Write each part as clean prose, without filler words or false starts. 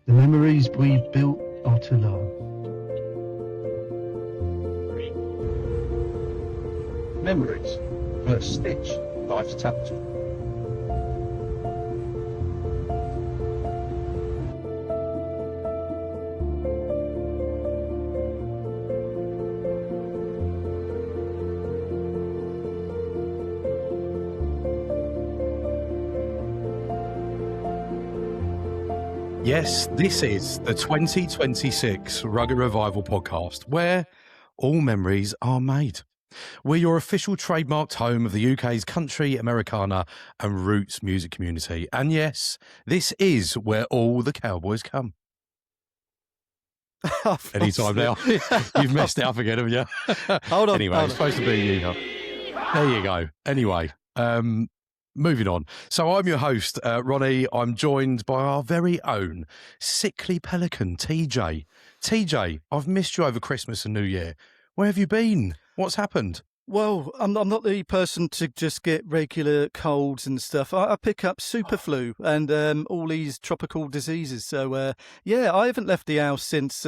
The memories we've built are to last. Memories. First stitch. Life's tapestry. Yes, this is the 2026 Rugged Revival podcast, where all memories are made. We're your official trademarked home of the UK's country, Americana and Roots music community. And yes, this is where all the cowboys come. Anytime now. You've messed it up again, haven't you? Hold on. Anyway, it's supposed to be you. There you go. Anyway, moving on. So I'm your host, Ronnie. I'm joined by our very own sickly pelican, TJ. TJ, I've missed you over Christmas and New Year. Where have you been? What's happened? Well, I'm not the person to just get regular colds and stuff. I pick up super flu and all these tropical diseases. So, yeah, I haven't left the house since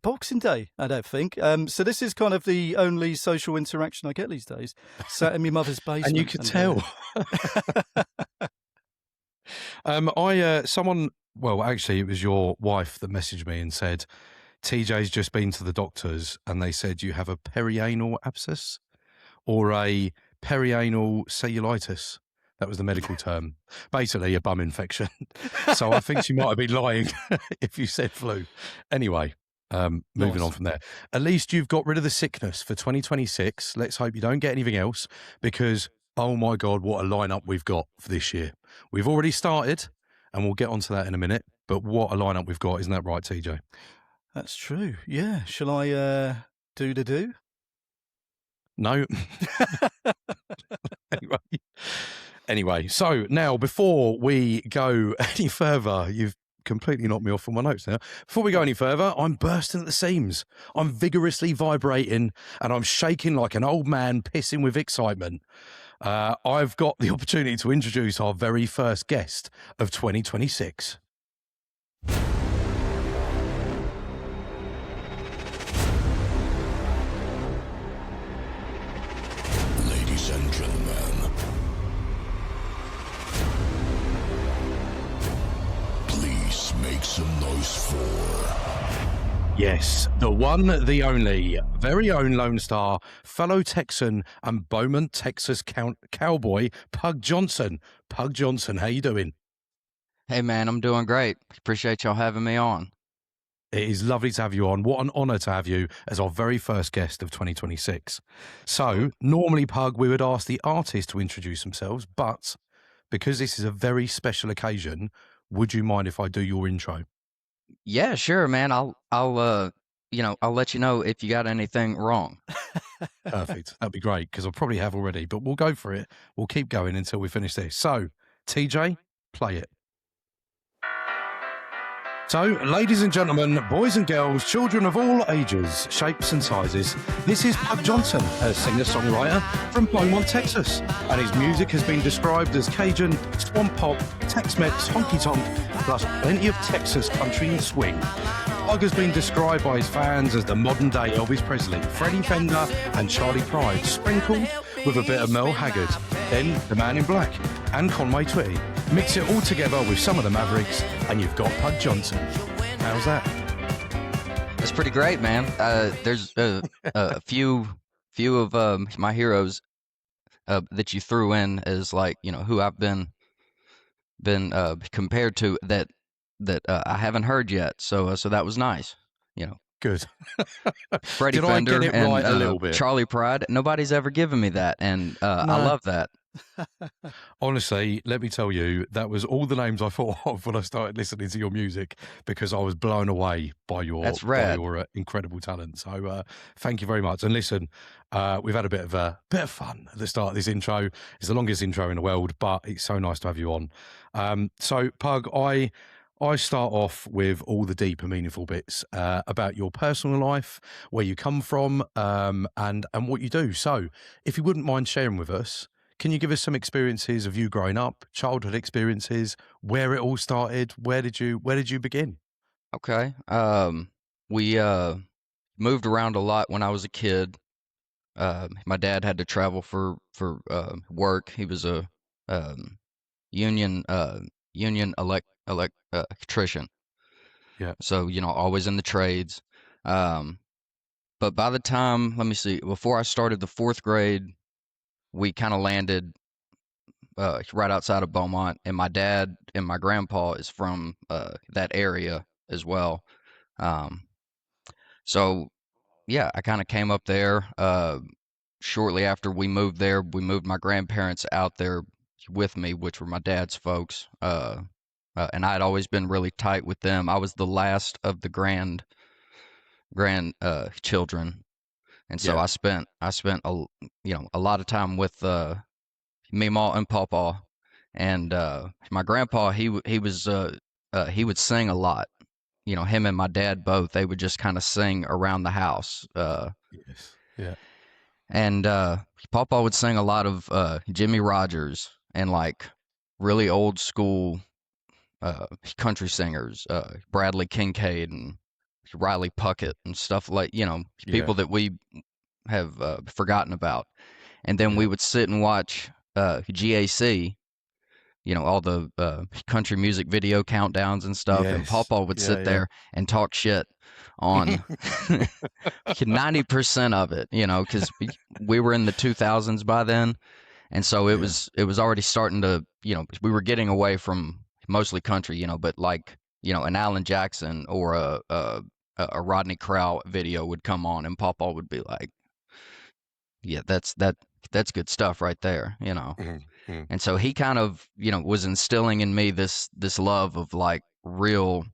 Boxing Day, I don't think. So this is kind of the only social interaction I get these days. Sat in my mother's basement. And you could tell. Well, actually, it was your wife that messaged me and said, TJ's just been to the doctors and they said you have a perianal abscess or a perianal cellulitis. That was the medical term. Basically, a bum infection. So I think she might have been lying if you said flu. Anyway, moving on from there. At least you've got rid of the sickness for 2026. Let's hope you don't get anything else because, oh my God, what a lineup we've got for this year. We've already started and we'll get onto that in a minute. But what a lineup we've got. Isn't that right, TJ? That's true. Yeah. Shall I do the do? No. Anyway, so now before we go any further, you've completely knocked me off from my notes now. Before we go any further, I'm bursting at the seams. I'm vigorously vibrating and I'm shaking like an old man pissing with excitement. I've got the opportunity to introduce our very first guest of 2026. Ladies and gentlemen, please make some noise for... Yes, the one, the only, very own Lone Star, fellow Texan and Beaumont, Texas cowboy, Pug Johnson. Pug Johnson, how you doing? Hey, man, I'm doing great. Appreciate y'all having me on. It is lovely to have you on. What an honour to have you as our very first guest of 2026. So, normally, Pug, we would ask the artist to introduce themselves, but because this is a very special occasion, would you mind if I do your intro? Yeah, sure, man. I'll let you know if you got anything wrong. Perfect. That'd be great because I probably have already, but we'll go for it. We'll keep going until we finish this. So, TJ, play it. So, ladies and gentlemen, boys and girls, children of all ages, shapes and sizes, this is Pug Johnson, a singer-songwriter from Beaumont, Texas, and his music has been described as Cajun, swamp pop, Tex-Mex, honky-tonk, plus plenty of Texas country and swing. Pug has been described by his fans as the modern-day Elvis Presley, Freddie Fender and Charlie Pride, sprinkled with a bit of Mel Haggard, then the Man in Black and Conway Twitty. Mix it all together with some of the Mavericks and you've got Pug Johnson. How's that? That's pretty great, man. There's a few of my heroes that you threw in as like, who I've been compared to that I haven't heard yet. So that was nice. Good. Freddie Did Fender I get it and right a little bit? Charlie Pride. Nobody's ever given me that, and I love that. Honestly, let me tell you, that was all the names I thought of when I started listening to your music because I was blown away by your incredible talent. So thank you very much. And listen, we've had a bit of fun at the start of this intro. It's the longest intro in the world, but it's so nice to have you on. So Pug, I start off with all the deep and meaningful bits about your personal life, where you come from, and what you do. So if you wouldn't mind sharing with us, can you give us some experiences of you growing up, childhood experiences, where it all started? Where did you begin? Okay. We moved around a lot when I was a kid. My dad had to travel for work. He was a um, union electrician. Yeah. So, always in the trades. Um, but by the time, let me see, before I started the fourth grade, we kind of landed right outside of Beaumont, and my dad and my grandpa is from that area as well. Um, so yeah, I kind of came up there. Shortly after we moved there, we moved my grandparents out there with me, which were my dad's folks. And I had always been really tight with them. I was the last of the grand children, and so Yeah. I spent a lot of time with Meemaw and Pawpaw, and my grandpa he would sing a lot. Him and my dad both, they would just kind of sing around the house. Yes. Yeah. And Pawpaw would sing a lot of Jimmy Rogers and like really old school country singers, Bradley Kincaid and Riley Puckett and stuff like, Yeah. people that we have forgotten about. And then we Yeah. would sit and watch GAC, all the country music video countdowns and stuff. And Yes. Pawpaw would Yeah, sit yeah. there and talk shit on 90% of it, because we were in the 2000s by then. And so it was already starting to, we were getting away from mostly country, but like, an Alan Jackson or a Rodney Crowell video would come on, and Pawpaw would be like, yeah, that's good stuff right there, Mhm. And so he kind of, was instilling in me this love of like real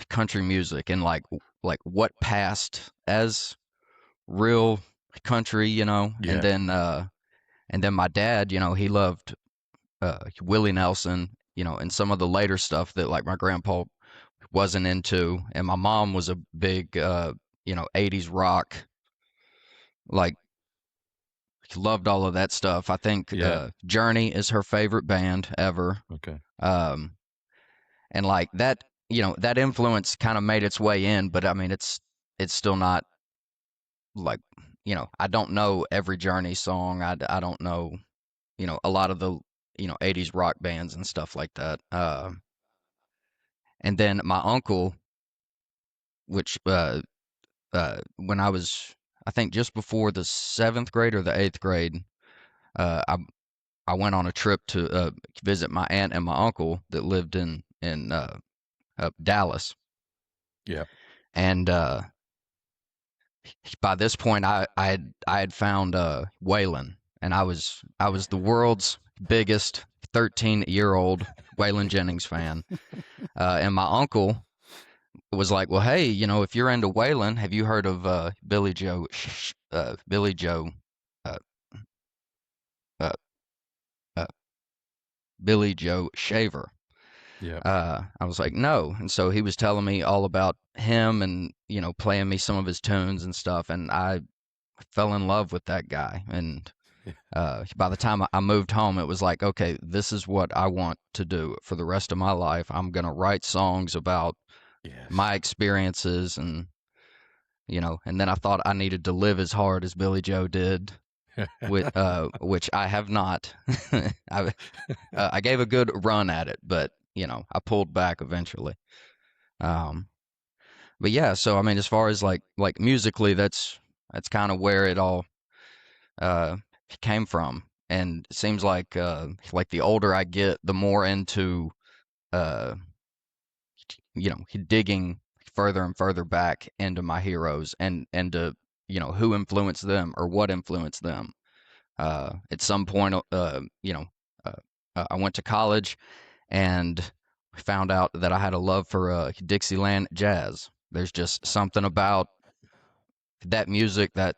country music and like what passed as real country, Yeah. and then my dad, he loved Willie Nelson, and some of the later stuff that like my grandpa wasn't into, and my mom was a big 80s rock, like loved all of that stuff. I think Yeah. Journey is her favorite band ever. Okay. Um, and like that, that influence kind of made its way in, but I mean, it's still not like, I don't know every Journey song. I don't know, a lot of the, 80s rock bands and stuff like that. And then my uncle, which, when I was, I think just before the seventh grade or the eighth grade, I went on a trip to visit my aunt and my uncle that lived in Dallas. Yeah. And by this point, I had found Waylon, and I was the world's biggest 13-year-old Waylon Jennings fan. And my uncle was like, "Well, hey, if you're into Waylon, have you heard of Billy Joe Billy Joe uh, uh, uh, Billy Joe Shaver?" Yeah. I was like, "No," and so he was telling me all about him and playing me some of his tunes and stuff, and I fell in love with that guy. And by the time I moved home, it was like, okay, this is what I want to do for the rest of my life. I'm gonna write songs about Yes. my experiences, and and then I thought I needed to live as hard as Billy Joe did, which I have not. I gave a good run at it, but I pulled back eventually. But yeah, so I mean, as far as like musically, that's kind of where it all uh, came from. And it seems like the older I get, the more into uh, digging further and further back into my heroes and to who influenced them or what influenced them. At some point, I went to college and found out that I had a love for Dixieland jazz. There's just something about that music, that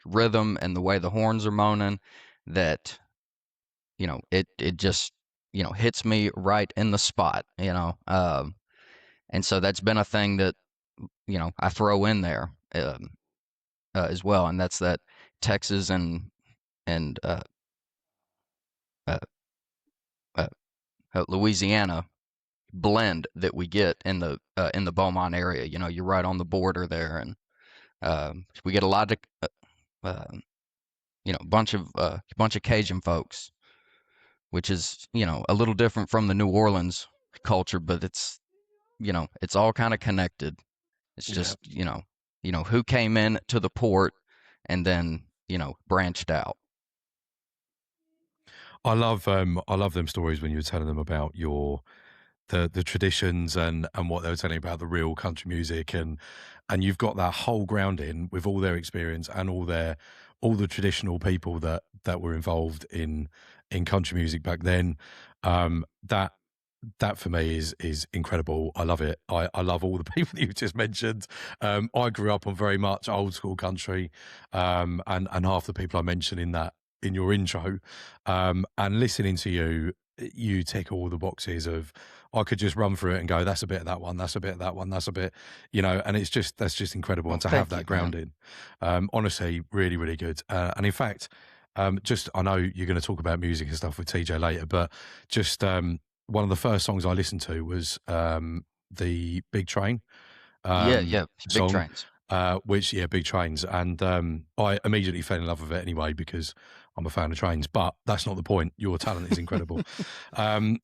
rhythm, and the way the horns are moaning, that it just hits me right in the spot. And so that's been a thing that I throw in there as well, and that's that Texas and uh, uh, Louisiana blend that we get in the Beaumont area. You know, you're right on the border there, and we get a lot of bunch of Cajun folks, which is a little different from the New Orleans culture, but it's it's all kind of connected. It's just who came in to the port and then branched out. I love them stories when you were telling them about the traditions and what they were telling about the real country music, and you've got that whole grounding with all their experience and all the traditional people that were involved in country music back then. That for me is incredible. I love it. I love all the people that you've just mentioned. I grew up on very much old school country, and half the people I mentioned in your intro, and listening to you tick all the boxes of, I could just run through it and go, that's a bit of that one, that's a bit of that one, that's a bit, and that's just incredible. Well, and to thank have that you, grounding, honestly, really, really good. And in fact, I know you're going to talk about music and stuff with TJ later, but just one of the first songs I listened to was the Big Train Big song. Trains. Big Trains. And I immediately fell in love with it anyway, because I'm a fan of trains, but that's not the point. Your talent is incredible.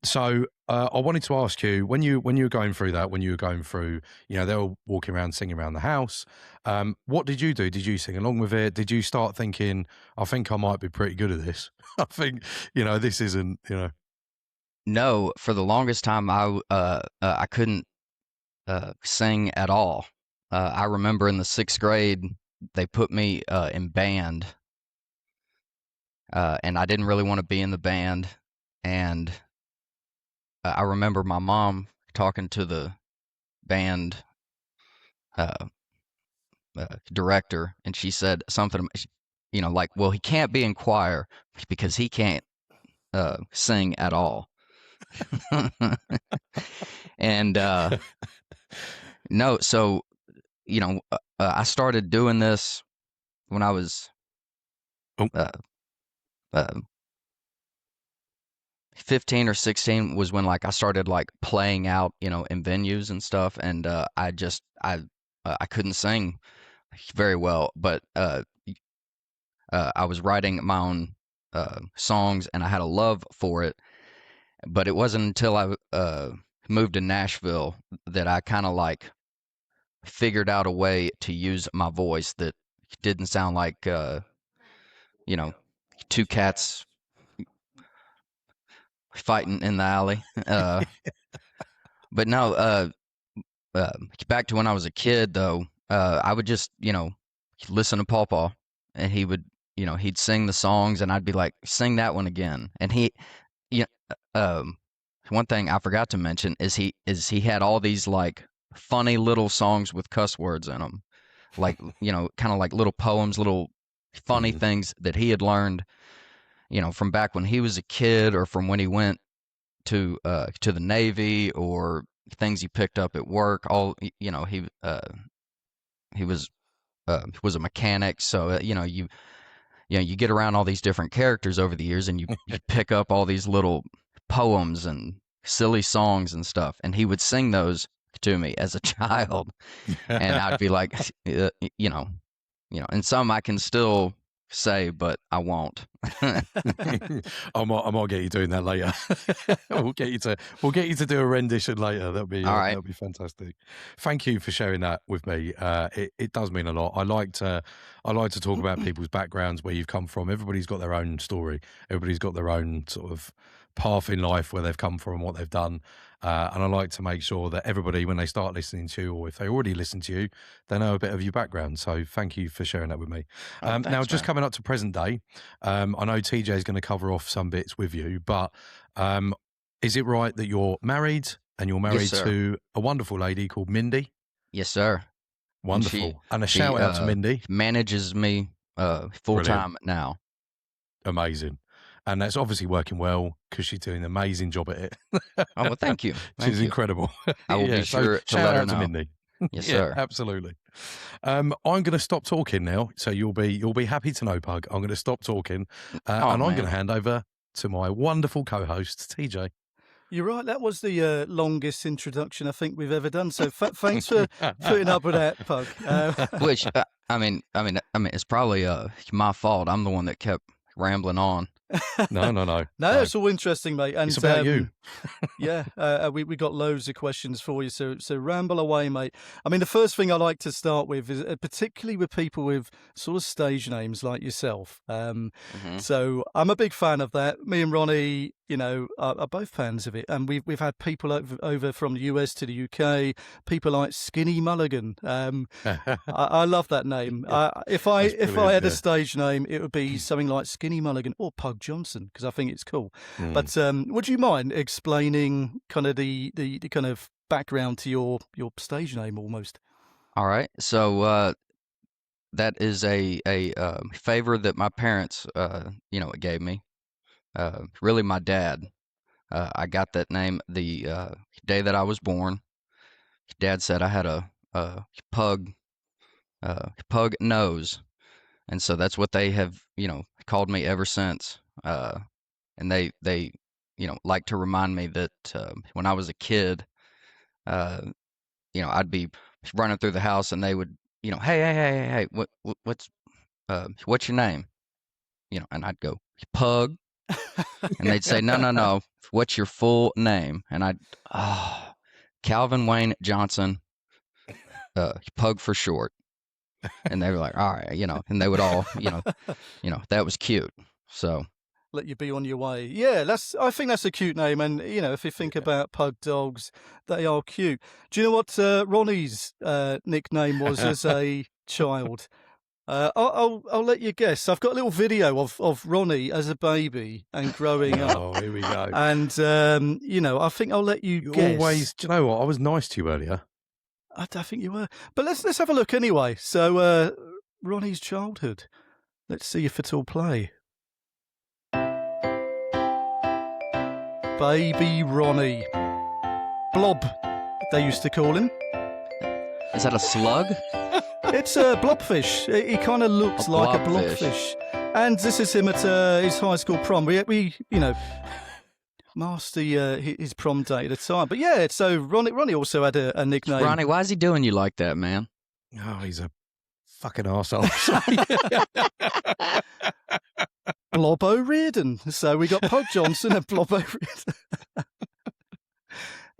So I wanted to ask you, when you were going through that, when you were going through, they were walking around, singing around the house. What did you do? Did you sing along with it? Did you start thinking, I think I might be pretty good at this? I think, this isn't, No, for the longest time, I couldn't sing at all. I remember in the 6th grade, they put me in band, and I didn't really want to be in the band. And I remember my mom talking to the band director, and she said something, like, well, he can't be in choir because he can't sing at all. And no, so I started doing this when I was uh, uh, 15 or 16 was when I started playing out in venues and stuff, and I couldn't sing very well, but I was writing my own songs, and I had a love for it. But it wasn't until I moved to Nashville that I kind of figured out a way to use my voice that didn't sound like two cats fighting in the alley. But no, back to when I was a kid though, I would just listen to Pawpaw, and he would he'd sing the songs, and I'd be like, sing that one again. And one thing I forgot to mention is he had all these funny little songs with cuss words in them, kind of like little poems, little funny things that he had learned from back when he was a kid, or from when he went to the Navy, or things he picked up at work. All he was a mechanic, so you get around all these different characters over the years, and you pick up all these little poems and silly songs and stuff, and he would sing those to me as a child, and I'd be like, and some I can still say, but I won't. I might get you doing that later. We'll get you to do a rendition later. That'll be all right. That'll be fantastic. Thank you for sharing that with me. It does mean a lot. I like to talk about people's backgrounds, where you've come from. Everybody's got their own story. Everybody's got their own sort of path in life, where they've come from, what they've done. And I like to make sure that everybody, when they start listening to you, or if they already listen to you, they know a bit of your background. So thank you for sharing that with me. Thanks, now, just man. coming up to present day, I know TJ is going to cover off some bits with you, but is it right that you're married, and you're married to a wonderful lady called Mindy? Yes, sir. Wonderful. And a shout out to Mindy. Manages me full time now. Amazing. And that's obviously working well, because she's doing an amazing job at it. Oh, well, thank you. She's incredible. I will be sure to let her know. To Mindy. Yes, sir. Absolutely. I'm going to stop talking now, so you'll be happy to know, Pug. I'm going to stop talking, and I'm going to hand over to my wonderful co-host, TJ. You're right. That was the longest introduction I think we've ever done. So thanks for putting up with that, Pug. Which I mean, it's probably my fault. I'm the one that kept rambling on. No. No, it's all interesting, mate. And it's about you. Yeah, we got loads of questions for you, so ramble away, mate. I mean, the first thing I like to start with is particularly with people with sort of stage names like yourself. So I'm a big fan of that. Me and Ronnie, are both fans of it, and we've had people over from the US to the UK. People like Skinny Mulligan. I love that name. If I had a stage name, it would be something like Skinny Mulligan or Pug Johnson, because I think it's cool. But would you mind explaining kind of the kind of background to your stage name almost? All right. So that is a favor that my parents gave me. Really my dad. I got that name the day that I was born. Dad said I had a pug nose, and so that's what they have called me ever since. And they like to remind me that when I was a kid, I'd be running through the house and they would, hey, what's your name? And I'd go, Pug. And they'd say, no, what's your full name? And Calvin Wayne Johnson, Pug for short. And they were like, all right, and they would all, that was cute. So let you be on your way. Yeah, I think that's a cute name. And, if you think about pug dogs, they are cute. Do you know what Ronnie's nickname was as a child? I'll let you guess. I've got a little video of Ronnie as a baby and growing up. Oh, here we go. And, I think I'll let you guess. Always, do you know what? I was nice to you earlier. I think you were. But let's have a look anyway. So, Ronnie's childhood. Let's see if it'll play. Baby Ronnie. Blob, they used to call him. Is that a slug? It's a blobfish. He kind of looks like a blobfish. And this is him at his high school prom. We masked his prom date at the time. But yeah, so Ronnie also had a nickname. Ronnie, why is he doing you like that, man? Oh, he's a fucking arsehole. Blob O'Riordan. So we got Pug Johnson and Blob O'Riordan.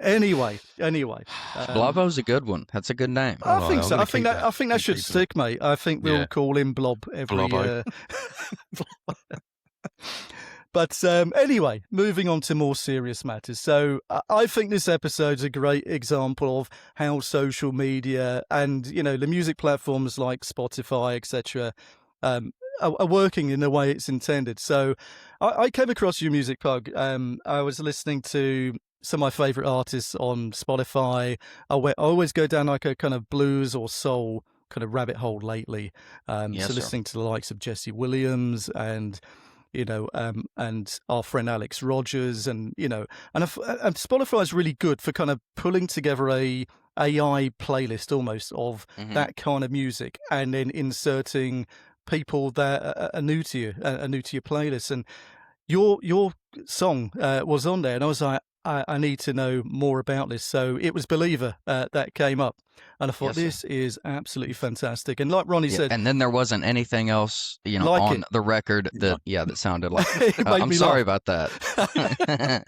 Anyway. Blobbo's a good one. That's a good name. I think so. I think that should stick, mate. I think we'll call him Blob every year. But anyway, moving on to more serious matters. So I think this episode's a great example of how social media and, the music platforms like Spotify, etc., are working in the way it's intended. So I came across your music, Pug. I was listening to some of my favourite artists on Spotify. I always go down like a kind of blues or soul kind of rabbit hole lately. Listening to the likes of Jesse Williams and and our friend Alex Rogers, and Spotify is really good for kind of pulling together a AI playlist almost of that kind of music, and then inserting people that are new to you, are new to your playlist. And your song was on there, and I was like, I need to know more about this. So it was Believer that came up. And I thought, this is absolutely fantastic. And like Ronnie said... And then there wasn't anything else, like on the record that sounded like... I'm sorry about that.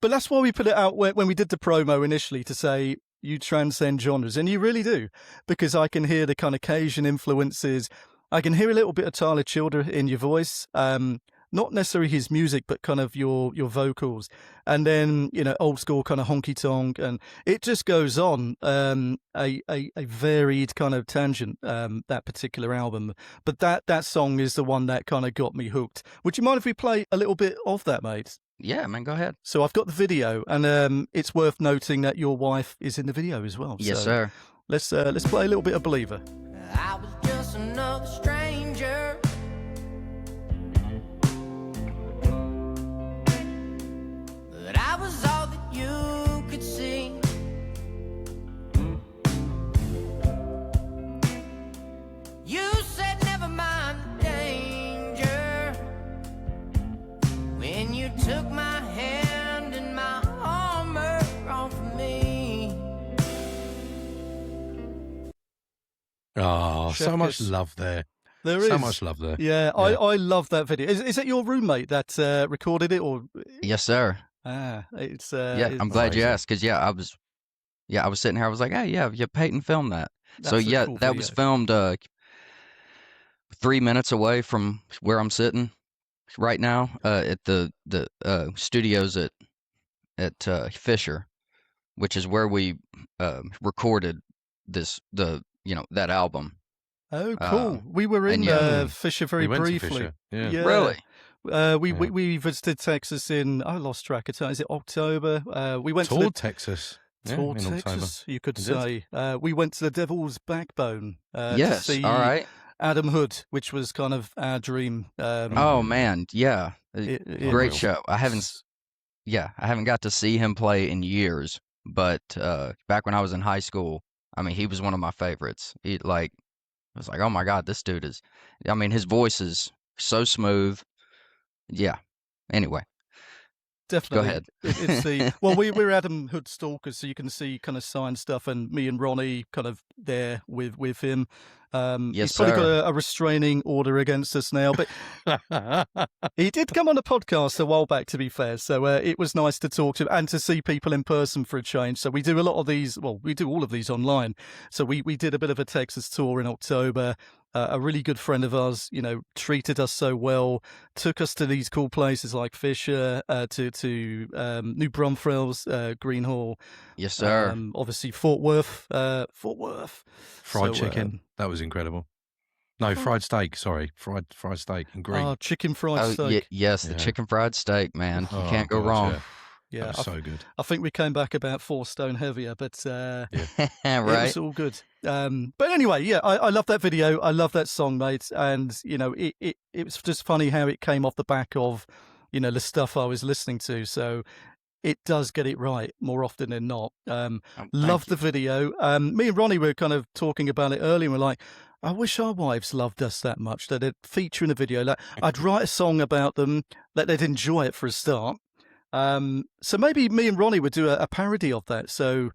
But that's why we put it out when we did the promo initially, to say you transcend genres. And you really do, because I can hear the kind of Cajun influences. I can hear a little bit of Tyler Childers in your voice. Not necessarily his music, but kind of your vocals, and then old school kind of honky tonk, and it just goes on a varied kind of tangent. That particular album, but that song is the one that kind of got me hooked. Would you mind if we play a little bit of that, mate? Yeah, man, go ahead. So I've got the video, and it's worth noting that your wife is in the video as well. Yes, so sir. Let's play a little bit of Believer. I was just another stranger. But I was all that you could see. You said never mind the danger when and you took my hand and my armor off me. Oh, Chef so much kiss. love there. There is So much love there. Yeah, I love that video. Is it your roommate that recorded it, or? Yes, sir. It's Yeah, I'm glad you asked, because I was sitting here. I was like, hey, yeah, Peyton filmed that. So That's a yeah, cool that was filmed 3 minutes away from where I'm sitting right now, at the studios at Fisher, which is where we recorded that album. Oh, cool. We were in Fisher very we went to briefly. Fisher, yeah. Really? We visited Texas in, I lost track of time. Is it October? We went Toured Texas. Toured in Texas, October. you could We say. We went to the Devil's Backbone to Yes. see All right. Adam Hood, which was kind of our dream. Oh man, yeah, it great was- show. I haven't got to see him play in years, but back when I was in high school, I mean, he was one of my favorites. I was like, oh my God, this dude is. I mean, his voice is so smooth. Yeah. Anyway, Definitely. go ahead. It's the well, we're Adam Hood stalkers, so you can see kind of signed stuff, and me and Ronnie kind of there with him. Yes, he's probably sir. got a restraining order against us now, but he did come on a podcast a while back, to be fair. So it was nice to talk to him and to see people in person for a change. So we do a lot of these. Well, we do all of these online. So we did a bit of a Texas tour in October. A really good friend of ours, treated us so well, took us to these cool places like Fisher, to New Braunfels, Green Hall. Yes, sir. Obviously Fort Worth. Fried chicken. That was incredible. No, fried steak. Sorry, fried steak and green. Chicken fried steak. Yes, the chicken fried steak, man. You can't go God, wrong. Yeah, that was so good. I think we came back about 4 stone heavier, but Right. it was all good. But anyway, yeah, I love that video. I love that song, mate. And it was just funny how it came off the back of the stuff I was listening to. So it does get it right more often than not. Love the video. Me and Ronnie were kind of talking about it earlier. And we're like, I wish our wives loved us that much that they'd feature in a video. Like, I'd write a song about them, that they'd enjoy it for a start. So maybe me and Ronnie would do a parody of that. So,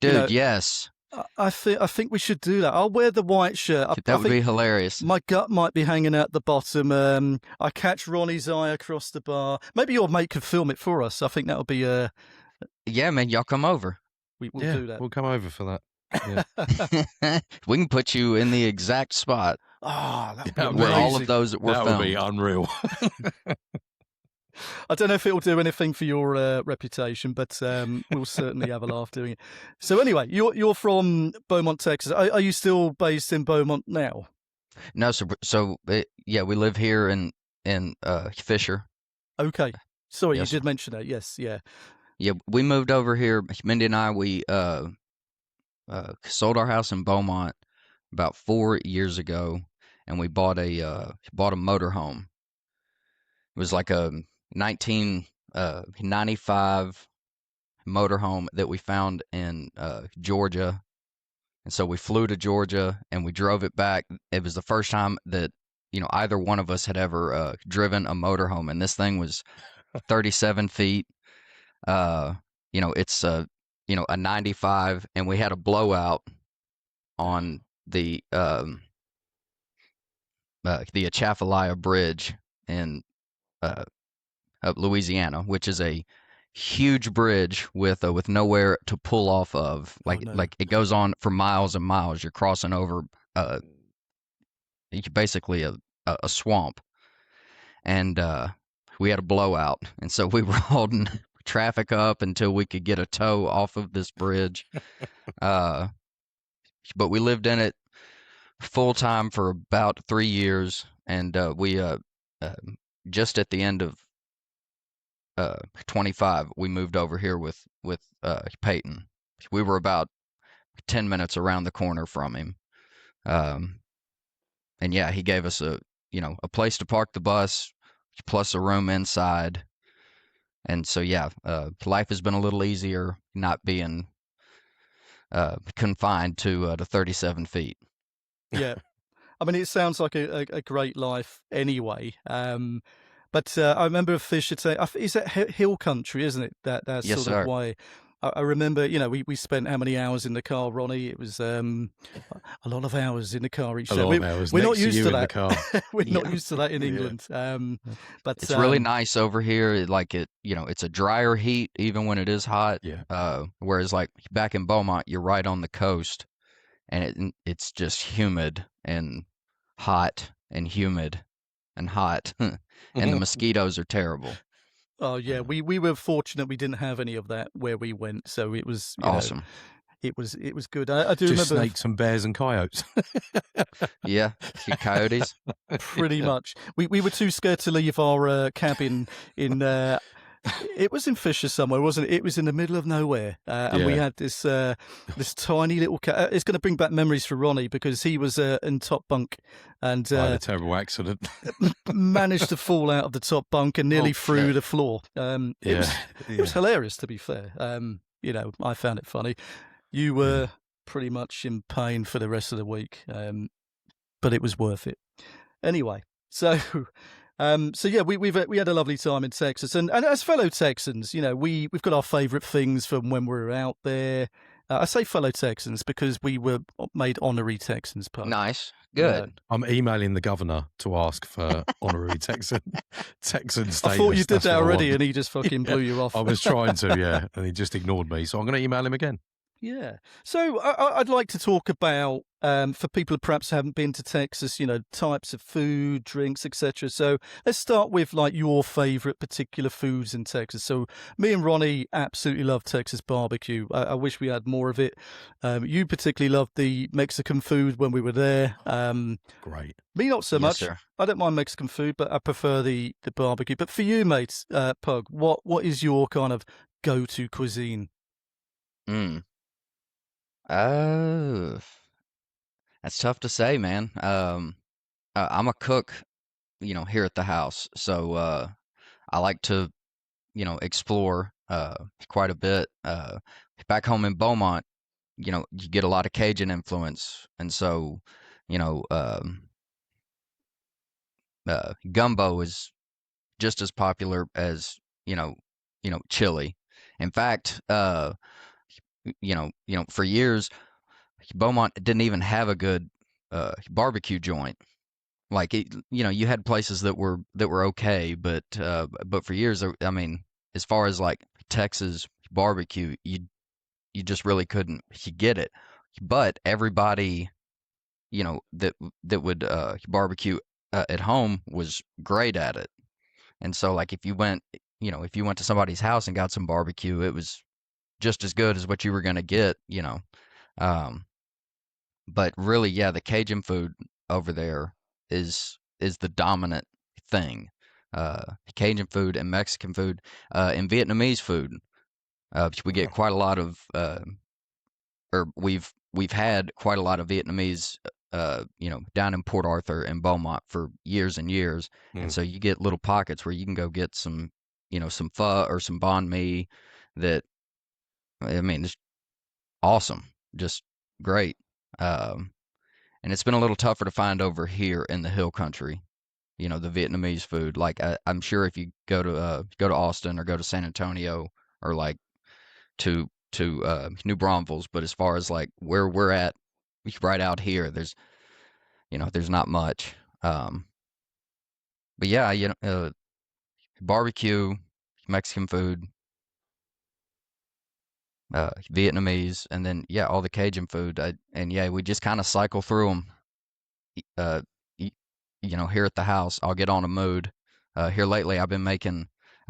Dude, yes. I think we should do that. I'll wear the white shirt. That would be hilarious. My gut might be hanging out the bottom. I catch Ronnie's eye across the bar. Maybe your mate could film it for us. I think that would be Yeah, man, y'all come over. We'll do that. We'll come over for that. Yeah. We can put you in the exact spot That would where be all amazing. of those were That filmed. would be unreal. I don't know if it'll do anything for your reputation, but we'll certainly have a laugh doing it. So anyway, you're from Beaumont, Texas. Are you still based in Beaumont now? No, yeah, we live here in Fisher. Okay. Sorry, Yes. you did mention that. Yes, yeah. Yeah, we moved over here. Mindy and I, we sold our house in Beaumont about 4 years ago, and we bought a motorhome. It was like a 1995 motorhome that we found in Georgia, and so we flew to Georgia and we drove it back. It was the first time that either one of us had ever driven a motorhome, and this thing was 37 feet. It's a 95, and we had a blowout on the Atchafalaya Bridge in Louisiana, which is a huge bridge with nowhere to pull off of. Like it goes on for miles and miles. You're crossing over basically a swamp, and we had a blowout, and so we were holding traffic up until we could get a tow off of this bridge. But we lived in it full time for about 3 years, and we just at the end of 25, we moved over here with Peyton. We were about 10 minutes around the corner from him, and yeah, he gave us a place to park the bus plus a room inside. And so, yeah, life has been a little easier not being confined to 37 feet. Yeah. I mean, it sounds like a great life anyway. But I remember a Fisher take. Is that hill country, isn't it? That's Yes, sort sir. of why. I remember, we spent how many hours in the car, Ronnie? It was a lot of hours in the car each A day. lot of hours We're not next to used you to in the that. car. We're not Yeah. used to that in Yeah. England. But It's really nice over here. It's a drier heat even when it is hot. Yeah. Whereas like back in Beaumont, you're right on the coast, and it's just humid and hot and humid and hot, and the mosquitoes are terrible. Oh yeah, we were fortunate we didn't have any of that where we went, so it was Awesome. it was good. I do Just remember snakes and bears and coyotes. Yeah, coyotes. pretty much. We were too scared to leave our cabin in. It was in Fisher somewhere, wasn't it? It was in the middle of nowhere, and we Yeah. had this tiny little cat. It's going to bring back memories for Ronnie because he was in top bunk and I had a terrible accident. managed to fall out of the top bunk and nearly Oh, through shit. the floor. It was Yeah. hilarious, to be fair. I found it funny. You were pretty much in pain for the rest of the week, but it was worth it. Anyway, so yeah, we had a lovely time in Texas, and as fellow Texans, we've got our favourite things from when we were out there. I say fellow Texans because we were made honorary Texans. Pug. Nice. Good. I'm emailing the governor to ask for honorary Texan status. I thought you did That's that what I already, want. and he just fucking blew you off. I was trying to, yeah, and he just ignored me. So I'm going to email him again. Yeah. So I'd like to talk about, for people who perhaps haven't been to Texas, types of food, drinks, etc. So let's start with like your favourite particular foods in Texas. So me and Ronnie absolutely love Texas barbecue. I wish we had more of it. You particularly loved the Mexican food when we were there. Great. Me not so Yes, much. sir. I don't mind Mexican food, but I prefer the barbecue. But for you, mate, Pug, what is your kind of go-to cuisine? Mm. Oh, that's tough to say, man. I'm a cook, here at the house, so I like to, explore quite a bit. Back home in Beaumont, you get a lot of Cajun influence, and so, you know, gumbo is just as popular as chili. In fact, for years, Beaumont didn't even have a good barbecue joint. Like you had places that were okay, but for years, I mean, as far as like Texas barbecue, you just really couldn't get it. But everybody, that would barbecue at home was great at it. And so like if you went to somebody's house and got some barbecue, it was just as good as what you were going to get, Um, but really, yeah, the Cajun food over there is the dominant thing. Cajun food and Mexican food, and Vietnamese food. We get quite a lot of, or we've had quite a lot of Vietnamese, down in Port Arthur and Beaumont for years and years, and so you get little pockets where you can go get some, some pho or some banh mi. That I mean, it's awesome, just great. And it's been a little tougher to find over here in the hill country, the Vietnamese food. Like I'm sure if you go to Austin or go to San Antonio or like to New Braunfels, but as far as like where we're at, right out here, there's not much. But yeah, barbecue, Mexican food, Vietnamese, and then yeah, all the Cajun food. And yeah, we just kind of cycle through them. Here at the house, I'll get on a mood. Here lately, I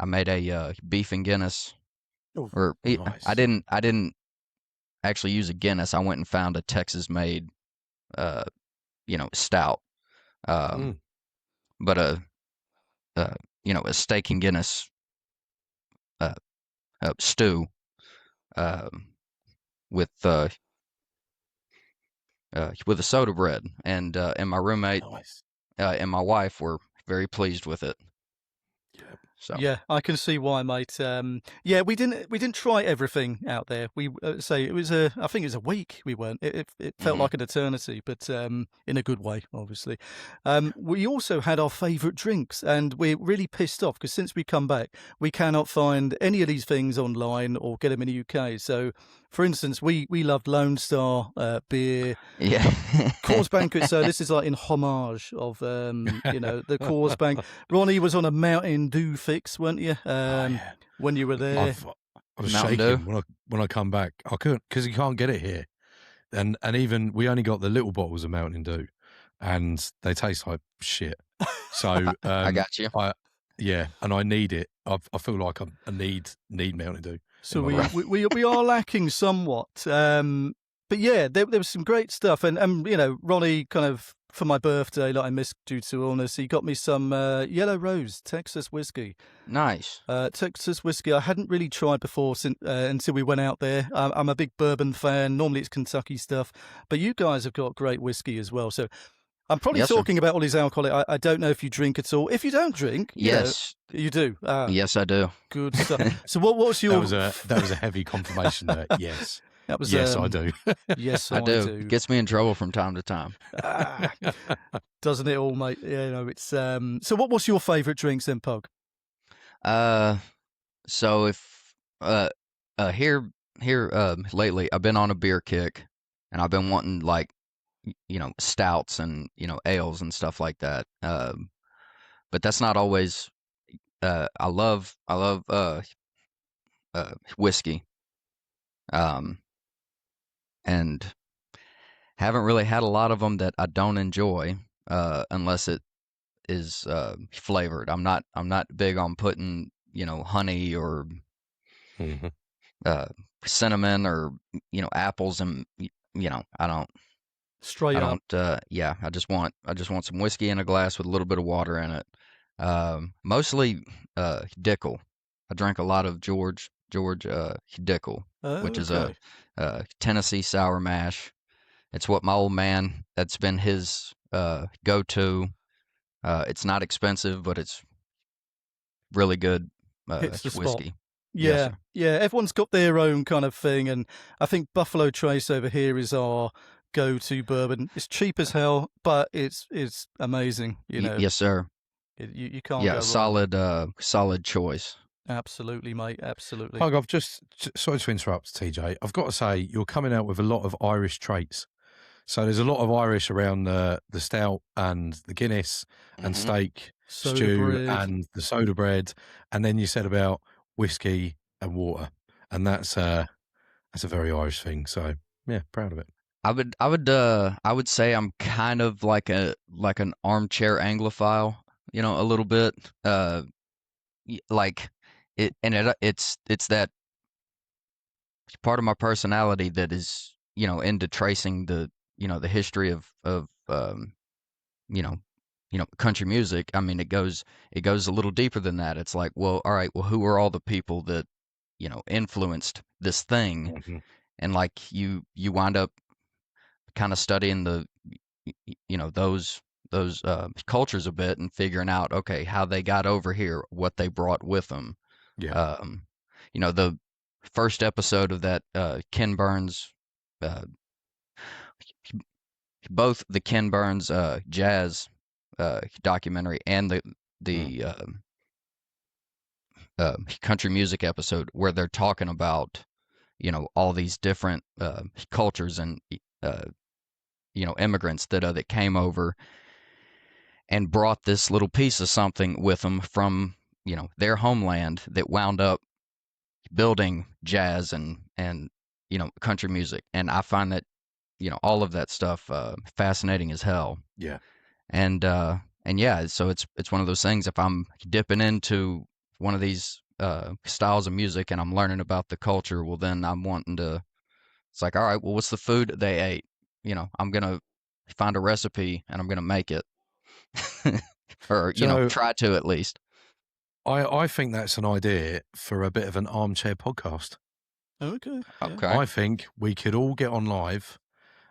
made a beef and Guinness. Oh, Or nice. I didn't actually use a Guinness. I went and found a Texas made, stout. But a steak and Guinness stew with a soda bread, and my roommate Nice. and my wife were very pleased with it. So Yeah, I can see why, mate. Yeah, we didn't try everything out there. We say it was I think it was a week we went. It felt like an eternity, but in a good way, obviously. We also had our favourite drinks, and we're really pissed off because since we come back, we cannot find any of these things online or get them in the UK. So, for instance, we loved Lone Star beer. yeah, Coors Banquet, so this is like in homage of the Coors Bank. Ronnie was on a Mountain Dew fix, weren't you? When you were there. I was Mountain shaking Dew? when I come back. I couldn't because you can't get it here, and even we only got the little bottles of Mountain Dew, and they taste like shit. So I got you. and I need it. I feel like I need Mountain Dew. So in my life. we are lacking somewhat. But yeah, there was some great stuff, and Ronnie kind of for my birthday, like I missed due to illness, he got me some Yellow Rose Texas whiskey. Nice. Texas whiskey I hadn't really tried before until we went out there. I'm a big bourbon fan. Normally it's Kentucky stuff, but you guys have got great whiskey as well. So I'm probably Yes, sir. talking about all these alcoholic. I don't know if you drink at all. If you don't drink, Yes. you do. Yes, I do. Good stuff. So what's your? That was a heavy confirmation there. Yes. That was Yes, I do. Yes, I do. Gets me in trouble from time to time. Doesn't it all, mate? It's so what's your favourite drinks then, Pug? So if here lately I've been on a beer kick, and I've been wanting like stouts and ales and stuff like that. But that's not always. I love whiskey. And haven't really had a lot of them that I don't enjoy, unless it is flavored. I'm not big on putting honey or cinnamon or apples, and I don't. Straight I up. don't. Yeah, I just want some whiskey in a glass with a little bit of water in it. Mostly Dickel. I drank a lot of George Dickel, which is a Tennessee sour mash. It's what my old man, that's been his go-to. It's not expensive, but it's really good Hits the spot. whiskey. Yeah, Yes, sir. yeah. Everyone's got their own kind of thing, and I think Buffalo Trace over here is our go-to bourbon. It's cheap as hell, but it's amazing. Yes, sir. You can't go Yeah, wrong. solid choice. Absolutely, mate. Absolutely. Pug, I've just sorry to interrupt, TJ. I've got to say you're coming out with a lot of Irish traits. So there's a lot of Irish around the stout and the Guinness and steak Soda stew bread. and the soda bread, and then you said about whiskey and water, and that's a very Irish thing. So yeah, proud of it. I would say I'm kind of like an armchair Anglophile, a little bit. Like it, and it's that part of my personality that is, into tracing the history of country music. I mean, it goes a little deeper than that. It's like, well, all right, well, who are all the people that influenced this thing? And like you wind up kind of studying those cultures a bit and figuring out, okay, how they got over here, what they brought with them. Yeah. The first episode of that Ken Burns, both the Ken Burns jazz documentary and the country music episode, where they're talking about all these different cultures and immigrants that came over and brought this little piece of something with them from their homeland that wound up building jazz and country music. And I find that all of that stuff fascinating as hell. Yeah. And yeah, so it's one of those things. If I'm dipping into one of these styles of music and I'm learning about the culture, well, then I'm wanting to. It's like, all right, well, what's the food they ate? I'm gonna find a recipe and I'm gonna make it, or try to at least. I think that's an idea for a bit of an armchair podcast. Okay. Yeah. Okay. I think we could all get on live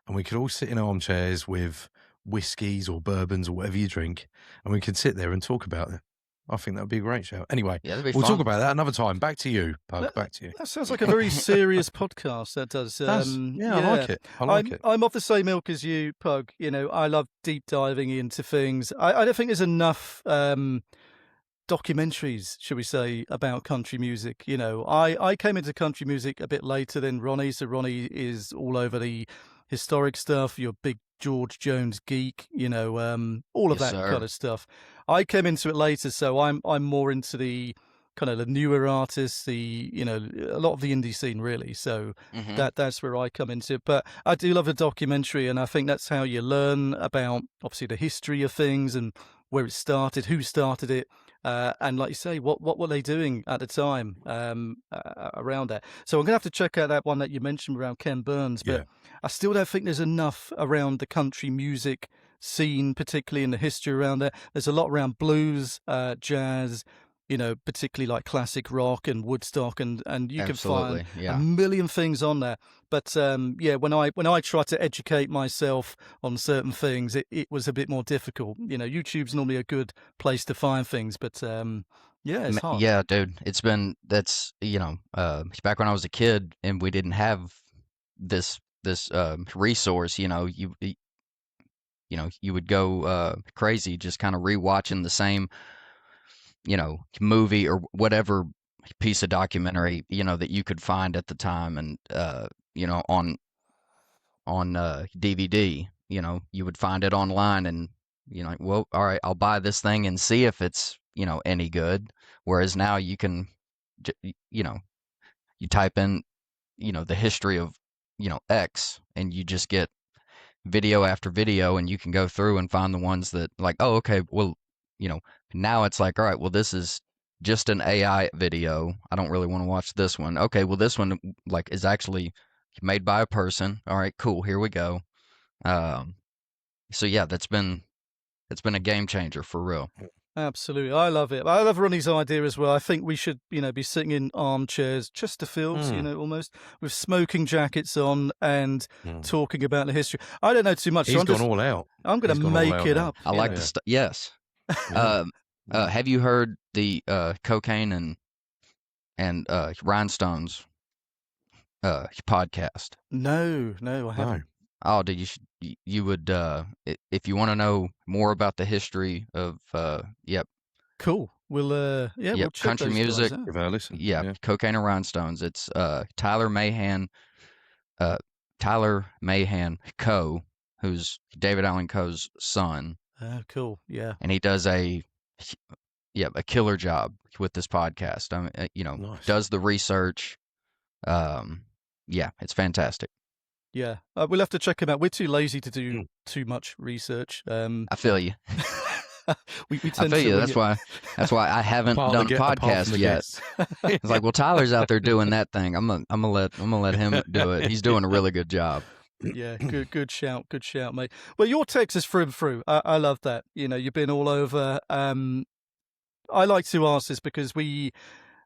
and we could all sit in armchairs with whiskies or bourbons or whatever you drink, and we could sit there and talk about it. I think that would be a great show. Anyway, Yeah, that'd be we'll fun. talk about that another time. Back to you, Pug. Back to you. That sounds like a very serious podcast. That does. I like it. I like it. I'm of the same ilk as you, Pug. You know, I love deep diving into things. I don't think there's enough documentaries, should we say, about country music. You know, I came into country music a bit later than Ronnie, so Ronnie is all over the historic stuff. You're a big George Jones geek, you know, all of Yes, that sir. kind of stuff. I came into it later, so I'm more into the kind of the newer artists, the, you know, a lot of the indie scene really. So Mhm. that's where I come into it. But I do love a documentary, and I think that's how you learn about obviously the history of things and where it started, who started it, and like you say, what were they doing at the time around that. So I'm gonna have to check out that one that you mentioned around Ken Burns, but Yeah. I still don't think there's enough around the country music scene, particularly in the history around there. There's a lot around blues, jazz, you know, particularly like classic rock and Woodstock, and you can Absolutely. find Yeah. a million things on there. But yeah, when I try to educate myself on certain things, it was a bit more difficult. You know, YouTube's normally a good place to find things, but yeah, it's hard. Yeah, dude. That's back when I was a kid and we didn't have this resource. You would go crazy just kind of rewatching the same movie or whatever piece of documentary that you could find at the time, and on DVD. You would find it online, and well, all right, I'll buy this thing and see if it's any good. Whereas now you can, you type in the history of X, and you just get video after video, and you can go through and find the ones that, like, oh, okay, well, now it's like, all right, well, this is just an AI video. I don't really want to watch this one. Okay, well, this one like is actually made by a person. All right, cool, here we go. So yeah, it's been a game changer for real. Absolutely, I love it. I love Ronnie's idea as well. I think we should, be sitting in armchairs, Chesterfields, almost with smoking jackets on and talking about the history. I don't know too much. He's so gone all out. I'm going He's to gone all make out it now. up. I like the yes. Have you heard the Cocaine and Rhinestones podcast? No, I haven't. Oh, dude, you would if you want to know more about the history of Cool. We'll we'll check country those music. guys out. Give her a listen. Yeah, Cocaine and Rhinestones. It's Tyler Mahan Coe, who's David Allan Coe's son, Oh, cool. Yeah. and he does a killer job with this podcast. Nice. Does the research. It's fantastic. Yeah. We'll have to check him out. We're too lazy to do too much research. I feel you. we I tend feel to you. wing it. That's why I haven't Apart done from podcast the yet. guests. It's like, well, Tyler's out there doing that thing. I'm gonna let him do it. He's doing a really good job. Yeah, good shout, mate. Well, you're Texas through and through. I love that. You've been all over. I like to ask this because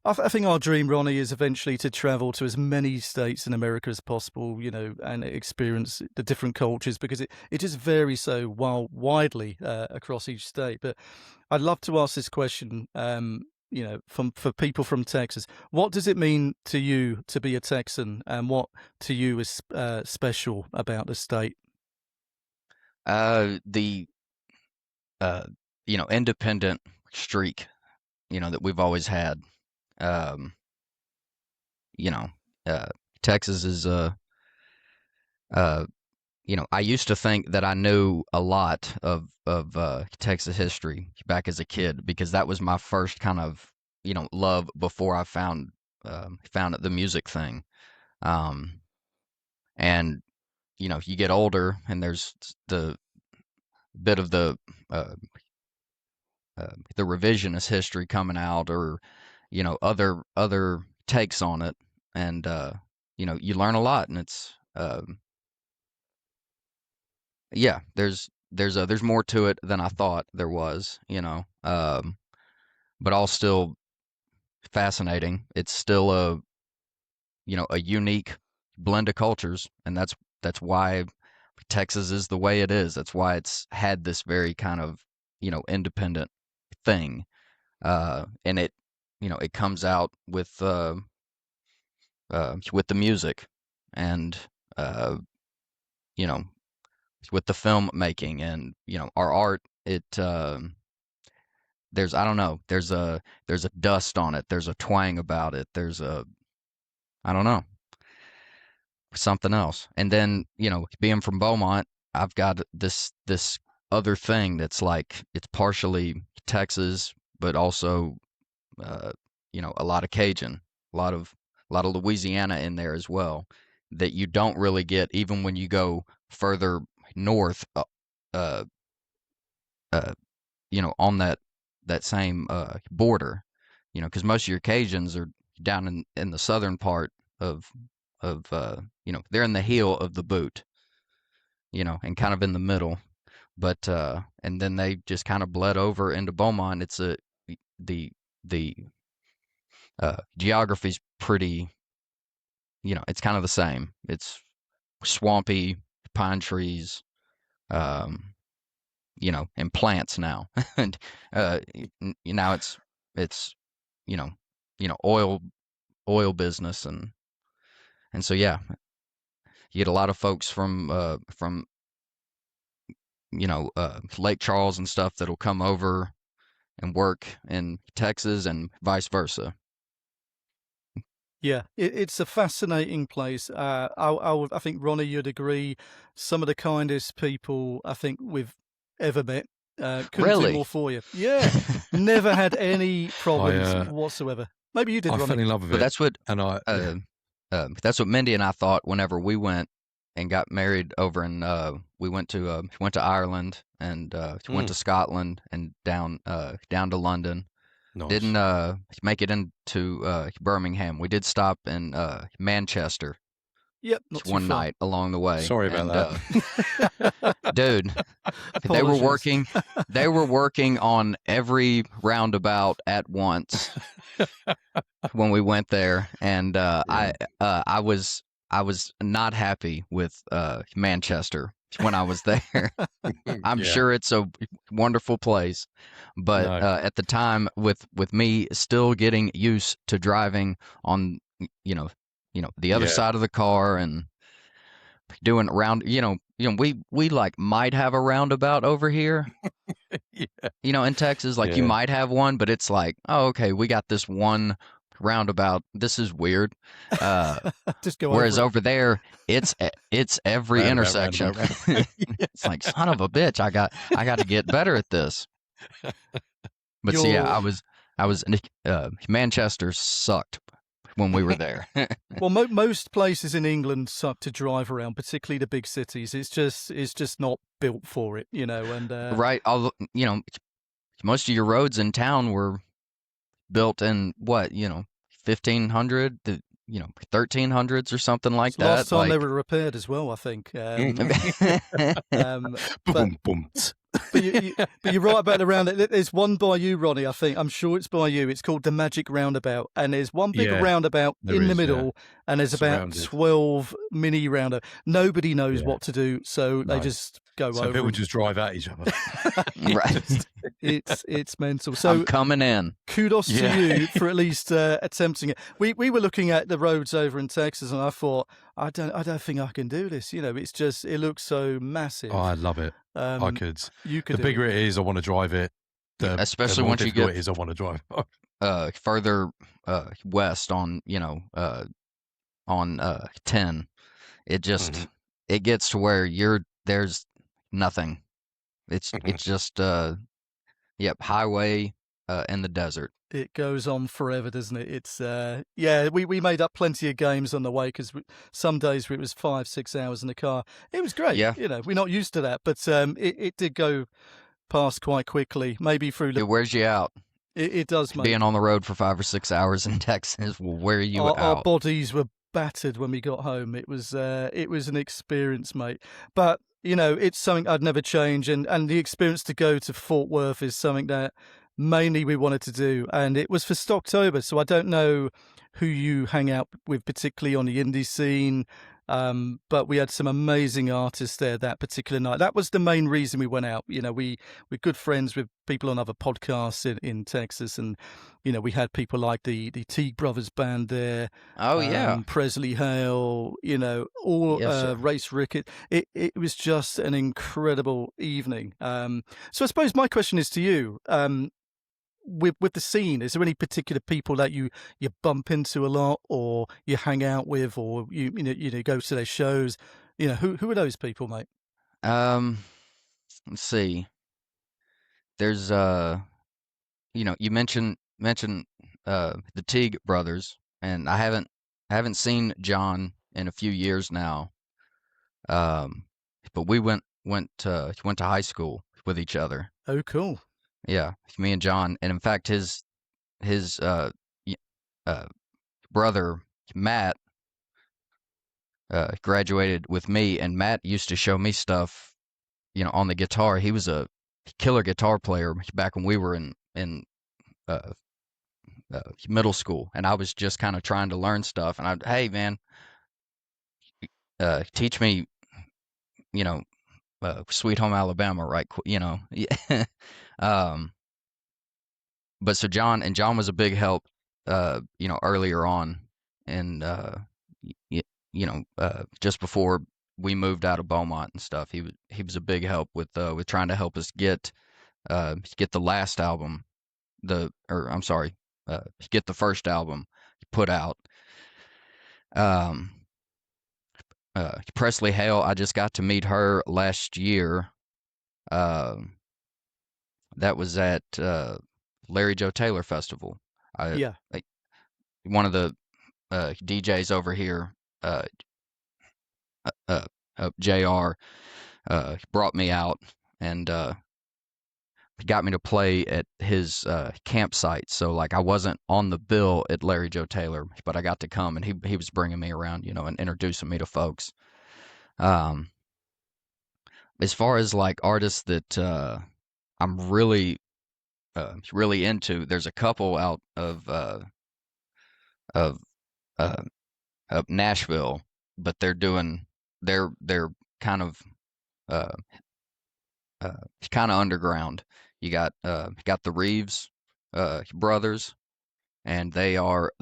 I think our dream, Ronnie, is eventually to travel to as many states in America as possible, and experience the different cultures, because it just varies so widely across each state. But I'd love to ask this question, for people from Texas. What does it mean to you to be a Texan, and what to you is special about the state? The independent streak, that we've always had. Texas is I used to think that I knew a lot of Texas history back as a kid, because that was my first kind of love before I found the music thing. And you get older, and there's the bit of the revisionist history coming out, or other takes on it, and you learn a lot, and it's there's more to it than I thought there was, but all still fascinating. It's still a unique blend of cultures, and that's why Texas is the way it is. That's why it's had this very kind of independent thing. and it it comes out with the music and you know with the film making and our art. It there's I don't know, there's a dust on it, there's a twang about it, there's a I don't know, something else. And then being from Beaumont, I've got this other thing that's like it's partially Texas but also a lot of Cajun, a lot of Louisiana in there as well, that you don't really get even when you go further north, uh, on that same border, because most of your Cajuns are down in the southern part of they're in the heel of the boot, and kind of in the middle, but and then they just kind of bled over into Beaumont. It's the geography's pretty, it's kind of the same. It's swampy, pine trees, and plants now. And now it's oil business, and so yeah, you get a lot of folks from Lake Charles and stuff that'll come over and work in Texas and vice versa. Yeah, it's a fascinating place. I think, Ronnie, you'd agree. Some of the kindest people I think we've ever met. Couldn't do Really? more for you. Yeah, never had any problems whatsoever. Maybe you did, I Ronnie. fell in love with But it. that's what That's what Mindy and I thought whenever we went and got married over in we went to Ireland and went to Scotland and down to London. nice. Didn't make it into Birmingham. We did stop in Manchester Yep, not too one far. night along the way. Sorry about that. Dude, they were Apologies. working on every roundabout at once when we went there, and I was not happy with Manchester when I was there. I'm sure it's a wonderful place, but No. at the time, with me still getting used to driving on the other Yeah. side of the car and doing around, we like might have a roundabout over here, Yeah. in Texas, like you Yeah. might have one, but it's like, oh, okay, we got this one roundabout. This is weird. Just go Whereas over it. over there, it's every Roundabout, intersection. roundabout. It's like, son of a bitch, I got to get better at this. But so, yeah, I was Manchester sucked when we were there. Well, most places in England suck to drive around, particularly the big cities. It's just not built for it, and Right. Most of your roads in town were built in what, 1500, 1300s or something like that. last time they like- were repaired as well, I think. Boom, boom. But you're right about the roundabout. There's one by you, Ronnie, I think. I'm sure it's by you. It's called the Magic Roundabout. And there's one big Yeah, roundabout there in the is, middle, and there's about Surrounded. 12 mini roundabout. Nobody knows Yeah. what to do, so they No. just go So over. people and- just drive at each other. Right. It's mental. I'm So coming in. kudos Yeah. to you for at least attempting it. We were looking at the roads over in Texas, and I thought, I don't think I can do this. It looks so massive. Oh, I love it. I could. You could The do bigger it is, I want to drive it. Especially the more once you difficult get- it is, I want to drive. Further west on 10, it just Mhm. it gets to where there's nothing. It's just highway in the desert. It goes on forever, doesn't it? It's we made up plenty of games on the way because some days it was 5-6 hours in the car. It was great. Yeah. We're not used to that, but it did go past quite quickly. Maybe through It wears you out. it does, mate. Being on the road for 5 or 6 hours in Texas will wear you our out. bodies were battered when we got home. It was an experience, mate. But it's something I'd never change, and the experience to go to Fort Worth is something that mainly we wanted to do, and it was for Stocktober. So I don't know who you hang out with, particularly on the indie scene. But we had some amazing artists there that particular night. That was the main reason we went out. We're good friends with people on other podcasts in Texas, and we had people like the Teague Brothers band there. Oh yeah. Presley Hale, all Yes, sir. Race Rickett. It was just an incredible evening. So I suppose my question is to you. With the scene, is there any particular people that you bump into a lot, or you hang out with, or you go to their shows? Who are those people, mate? Let's see. There's you mentioned the Teague brothers, and I haven't seen John in a few years now. But we went to high school with each other. Oh, cool. Yeah, me and John, and in fact, his brother Matt graduated with me, and Matt used to show me stuff, on the guitar. He was a killer guitar player back when we were in middle school, and I was just kind of trying to learn stuff. And hey man, teach me, Sweet Home Alabama, right? But so John was a big help, earlier on, and just before we moved out of Beaumont and stuff. He was a big help with trying to help us get the last album, get the first album put out. Presley Hale, I just got to meet her last year. That was at Larry Joe Taylor Festival. One of the DJs over here, JR, brought me out and got me to play at his campsite. So like I wasn't on the bill at Larry Joe Taylor, but I got to come, and he was bringing me around, and introducing me to folks. As far as like artists that I'm really into, there's a couple out of Nashville, but they're kind of underground. You got the Reeves brothers, and they are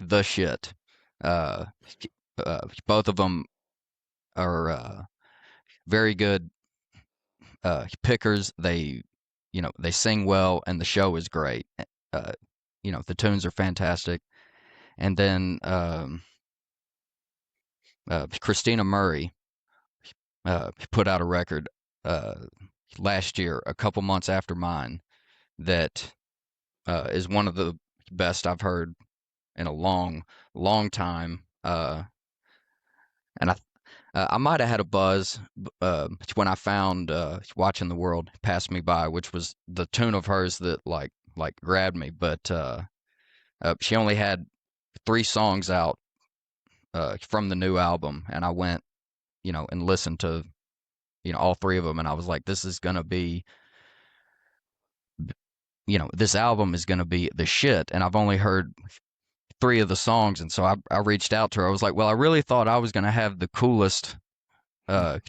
the shit. Both of them are very good pickers. They sing well, and the show is great. The tunes are fantastic. And then Christina Murray put out a record last year, a couple months after mine, that is one of the best I've heard in a long, long time. And I might have had a buzz when I found "Watching the World Pass Me By," which was the tune of hers that like grabbed me. But she only had 3 songs out from the new album, and I went, and listened to, all 3 of them, and I was like, this is gonna be, this album is gonna be the shit. And I've only heard 3 of the songs, and so I reached out to her. I was like, well, I really thought I was gonna have the coolest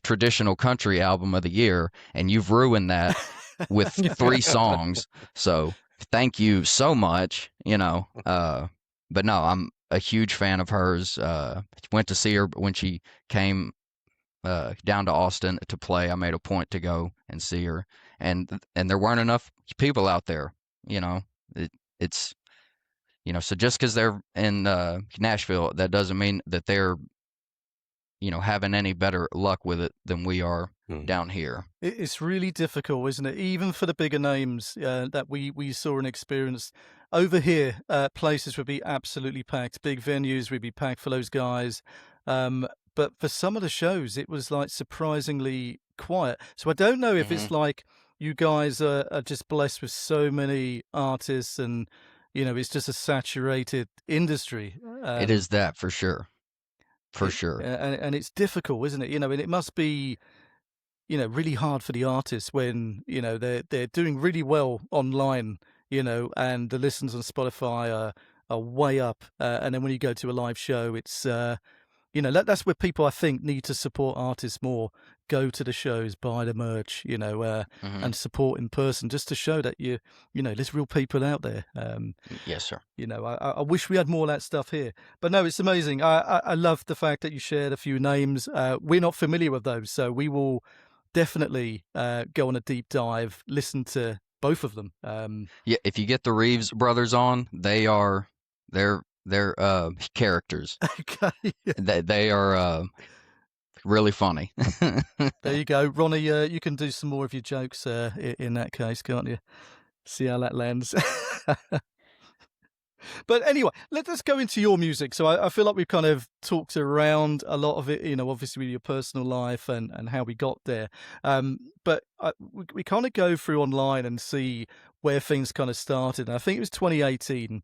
traditional country album of the year, and you've ruined that with 3 songs. So thank you so much, but no, I'm a huge fan of hers. Went to see her when she came down to Austin to play. I made a point to go and see her, and there weren't enough people out there. It's so just because they're in Nashville, that doesn't mean that they're having any better luck with it than we are down here. It's really difficult, isn't it? Even for the bigger names that we saw and experienced over here, places would be absolutely packed. Big venues would be packed for those guys. But for some of the shows, it was like surprisingly quiet. So I don't know if it's like you guys are just blessed with so many artists, and it's just a saturated industry. It is that for sure. For sure. And it's difficult, isn't it? And it must be, really hard for the artists when, they're doing really well online, and the listens on Spotify are way up. And then when you go to a live show, it's, that's where people, I think, need to support artists more. Go to the shows, buy the merch, Mm-hmm. and support in person, just to show that there's real people out there. Yes, sir. I wish we had more of that stuff here, but no, it's amazing. I love the fact that you shared a few names. We're not familiar with those, so we will definitely go on a deep dive, listen to both of them. Yeah, if you get the Reeves brothers on, they're characters. Okay. They are really funny. There you go, Ronnie. You can do some more of your jokes in that case, can't you? See how that lands. But anyway, let's go into your music. So I feel like we've kind of talked around a lot of it, obviously with your personal life and how we got there. But we kind of go through online and see where things kind of started. And I think it was 2018.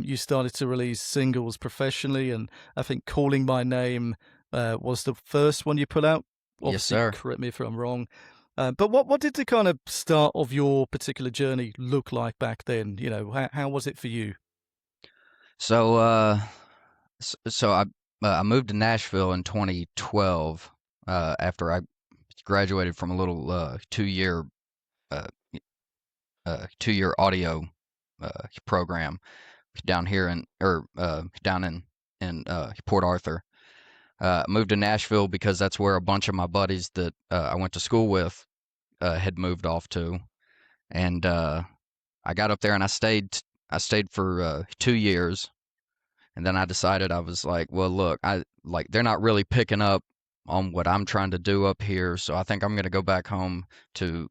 You started to release singles professionally, and I think Calling My Name was the first one you put out. Obviously, Yes, sir. correct me if I'm wrong. But what did the kind of start of your particular journey look like back then? How was it for you? So I moved to Nashville in 2012 after I graduated from a little 2-year audio program down here down in Port Arthur. Moved to Nashville because that's where a bunch of my buddies that I went to school with had moved off to, and I got up there and I stayed for 2 years, and then I decided, I was like, well, look, they're not really picking up on what I'm trying to do up here, so I think I'm going to go back home to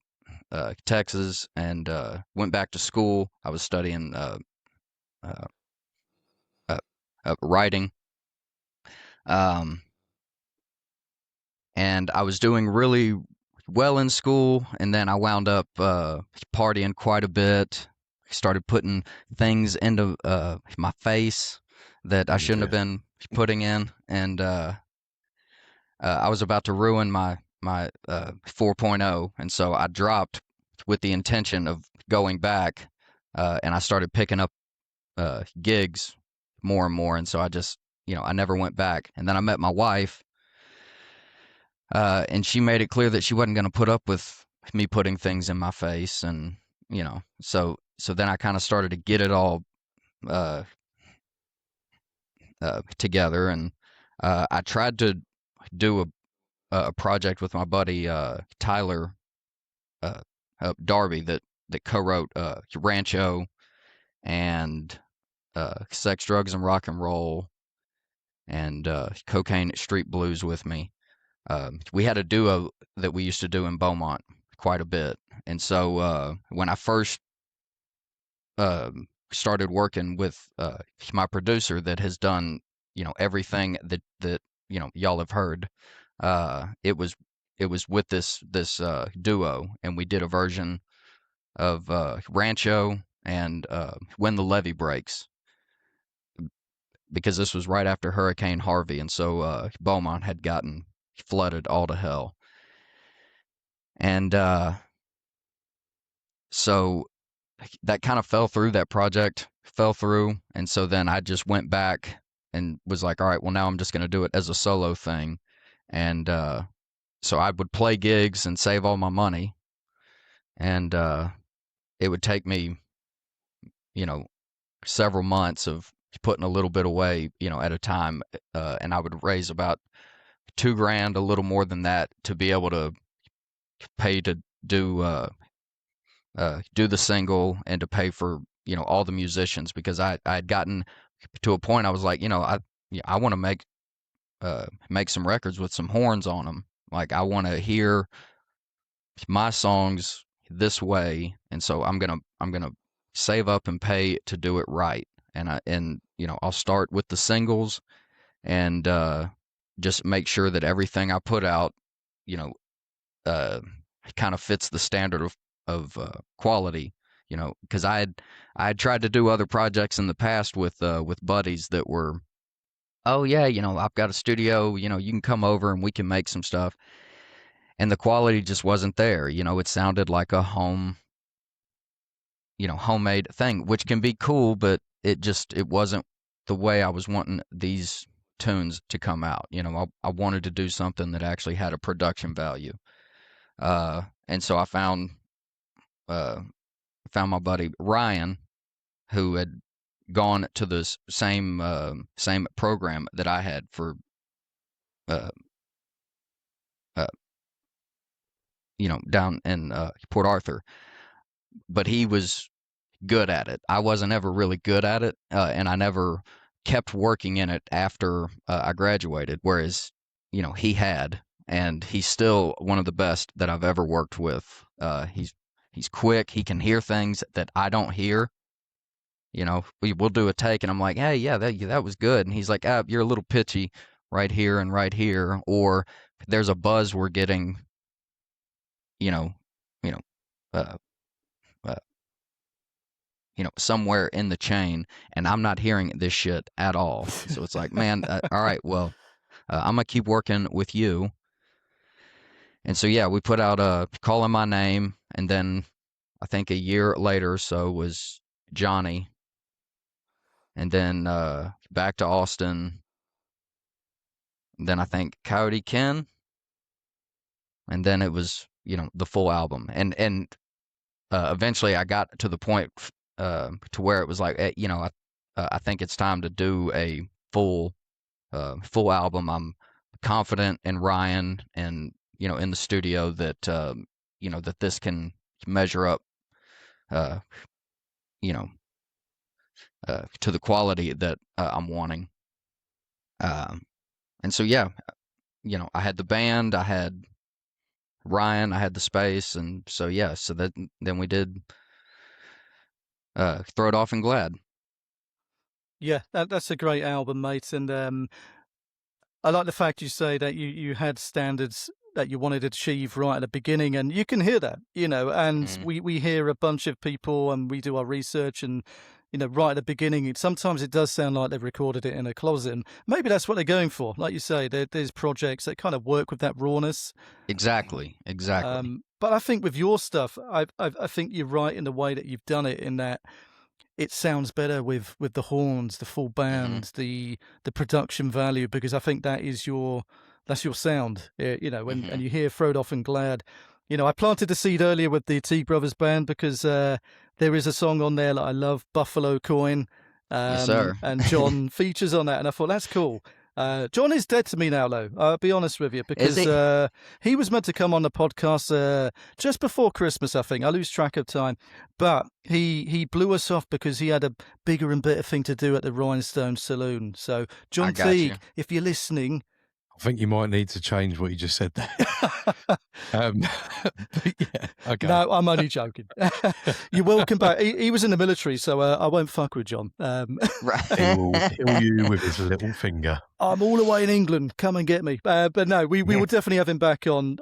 Texas, and went back to school. I was studying writing, and I was doing really well in school, and then I wound up partying quite a bit. Started putting things into my face that I shouldn't have been putting in, and I was about to ruin my 4.0, and so I dropped with the intention of going back, and I started picking up gigs more and more, and so I just, I never went back. And then I met my wife, and she made it clear that she wasn't going to put up with me putting things in my face, and so then I kind of started to get it all together, and I tried to do a project with my buddy Tyler Darby that co-wrote Rancho and Sex, Drugs, and Rock and Roll and Cocaine Street Blues with me. We had a duo that we used to do in Beaumont quite a bit, and so when I first started working with my producer that has done everything that y'all have heard, it was with this duo, and we did a version of Rancho and When the Levee Breaks, because this was right after Hurricane Harvey, and so Beaumont had gotten flooded all to hell. And so that kind of fell through, that project fell through, and so then I just went back and was like, all right, well, now I'm just going to do it as a solo thing. And so I would play gigs and save all my money, and it would take me, several months of putting a little bit away, at a time, and I would raise about $2,000, a little more than that, to be able to pay to do the single, and to pay for all the musicians, because I had gotten to a point, I was like, I want to make some records with some horns on them. Like, I want to hear my songs this way, and so I'm gonna save up and pay to do it right. And I'll start with the singles, and just make sure that everything I put out, kind of fits the standard of quality. Because I had tried to do other projects in the past with buddies that were, oh yeah, I've got a studio, you can come over and we can make some stuff, and the quality just wasn't there. It sounded like a homemade thing, which can be cool, but it wasn't the way I was wanting these tunes to come out. I wanted to do something that actually had a production value. And so I found my buddy Ryan, who had gone to the same program that I had for down in Port Arthur, but he was good at it. I wasn't ever really good at it, and I never kept working in it after I graduated, whereas he had, and he's still one of the best that I've ever worked with. He's quick. He can hear things that I don't hear. We'll do a take, and I'm like, hey, yeah, that was good, and he's like, you're a little pitchy right here and right here, or there's a buzz we're getting, somewhere in the chain, and I'm not hearing this shit at all. So it's like, man, all right, well, I'm gonna keep working with you. And so yeah, we put out Calling My Name, and then I think a year later or so was Johnny, and then back to Austin, and then I think Coyote Ken, and then it was the full album, and eventually I got to the point to where it was like, I think it's time to do a full album. I'm confident in Ryan and in the studio that that this can measure up to the quality that I'm wanting. And so yeah, I had the band, I had Ryan, I had the space, and so yeah, so then we did Throw It Off and Glad. Yeah, that's a great album, mate. And I like the fact you say that you had standards that you wanted to achieve right at the beginning, and you can hear that, and we hear a bunch of people, and we do our research, and right at the beginning, sometimes it does sound like they've recorded it in a closet, and maybe that's what they're going for. Like you say, there's projects that kind of work with that rawness. Exactly. But I think with your stuff, I think you're right in the way that you've done it, in that it sounds better with the horns, the full band, the production value, because I think that's your sound, and you hear Throw It Off and Glad. I planted the seed earlier with the T Brothers band, because there is a song on there that I love, Buffalo Coin. Yes, sir. And John features on that, and I thought, that's cool. John is dead to me now, though. I'll be honest with you, because he was meant to come on the podcast just before Christmas, I think. I lose track of time. But he blew us off because he had a bigger and better thing to do at the Rhinestone Saloon. So, John Teague, if you're listening... I think you might need to change what you just said there. But yeah, okay. No, I'm only joking. You're welcome back. He was in the military, so I won't fuck with John. Right. He will kill you with his little finger. I'm all the way in England. Come and get me. But no, we will definitely have him back on.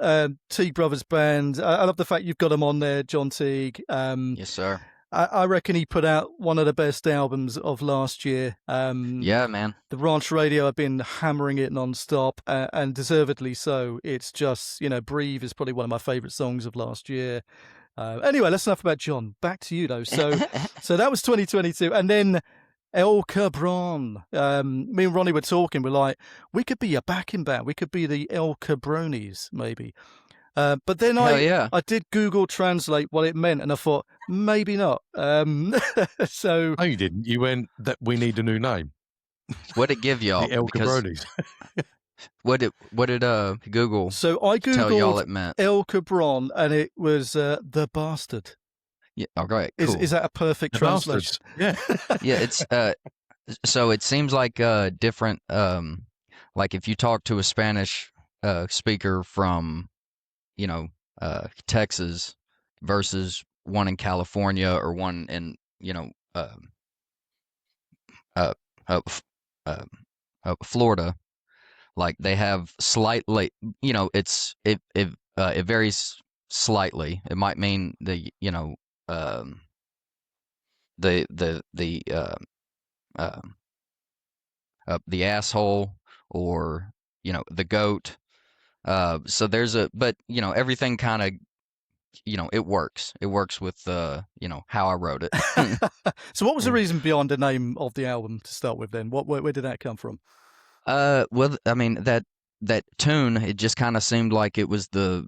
Teague Brothers Band. I love the fact you've got him on there, John Teague. Yes, sir. I reckon he put out one of the best albums of last year. Yeah, man. The Ranch Radio have been hammering it non-stop, and deservedly so. It's just, Breathe is probably one of my favourite songs of last year. Anyway, that's enough about John. Back to you, though. So that was 2022. And then El Cabron. Me and Ronnie were talking. We're like, we could be a backing band. We could be the El Cabronis, maybe. But then I did Google Translate what it meant, and I thought, maybe not. So no, you didn't. You went that we need a new name. What did it give y'all? The El Cabronis. What did Google? So I googled tell y'all it meant El Cabron, and it was the bastard. Yeah. Okay. Cool. Is that a perfect The translation? bastards. Yeah. Yeah. It's so it seems like different. Like if you talk to a Spanish speaker from Texas versus one in California or one in Florida, like they have slightly, it varies slightly. It might mean the asshole, or the goat. So there's but everything kind of, it works. It works with how I wrote it. So what was the reason behind the name of the album to start with then? Where did that come from? Well, I mean that tune, it just kind of seemed like it was the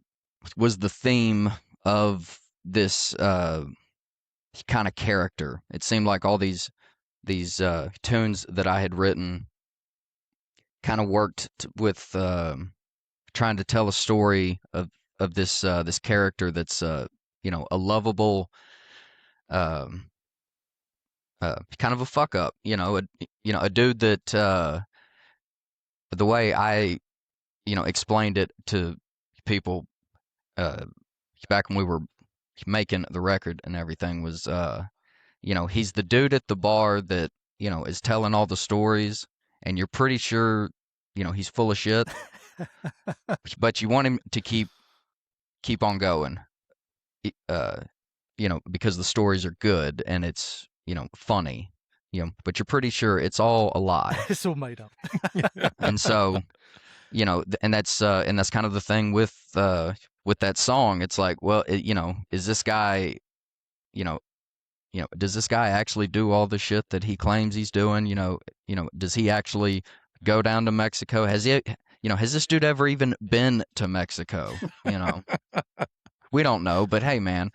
theme of this kind of character. It seemed like all these tunes that I had written kind of worked with trying to tell a story of this this character that's you know, a lovable um kind of a fuck up, you know, a dude that the way I, you know, explained it to people uh back when we were making the record and everything was you know, he's the dude at the bar that, you know, is telling all the stories, and you're pretty sure, you know, he's full of shit, but you want him to keep on going, you know, because the stories are good and it's, you know, funny, you know, but you're pretty sure it's all a lie. It's all made up. And so, you know, and that's kind of the thing with that song. It's like, well, you know, is this guy, you know, does this guy actually do all the shit that he claims he's doing? You know, does he actually go down to Mexico? Has he, you know, has this dude ever even been to Mexico? You know, we don't know, but hey, man,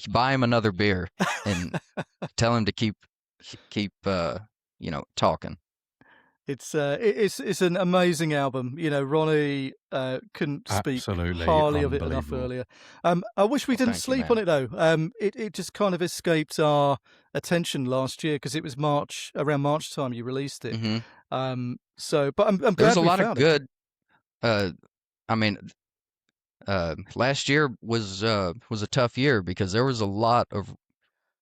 buy him another beer and tell him to keep you know, talking. It's an amazing album. You know, Ronnie couldn't speak Absolutely highly of it enough unbelievable. earlier. I wish we didn't thank you, sleep man. on it though. It just kind of escaped our attention last year because it was around March time you released it. Mm-hmm. So, but I'm glad There's a we lot of found good. I mean, last year was a tough year because there was a lot of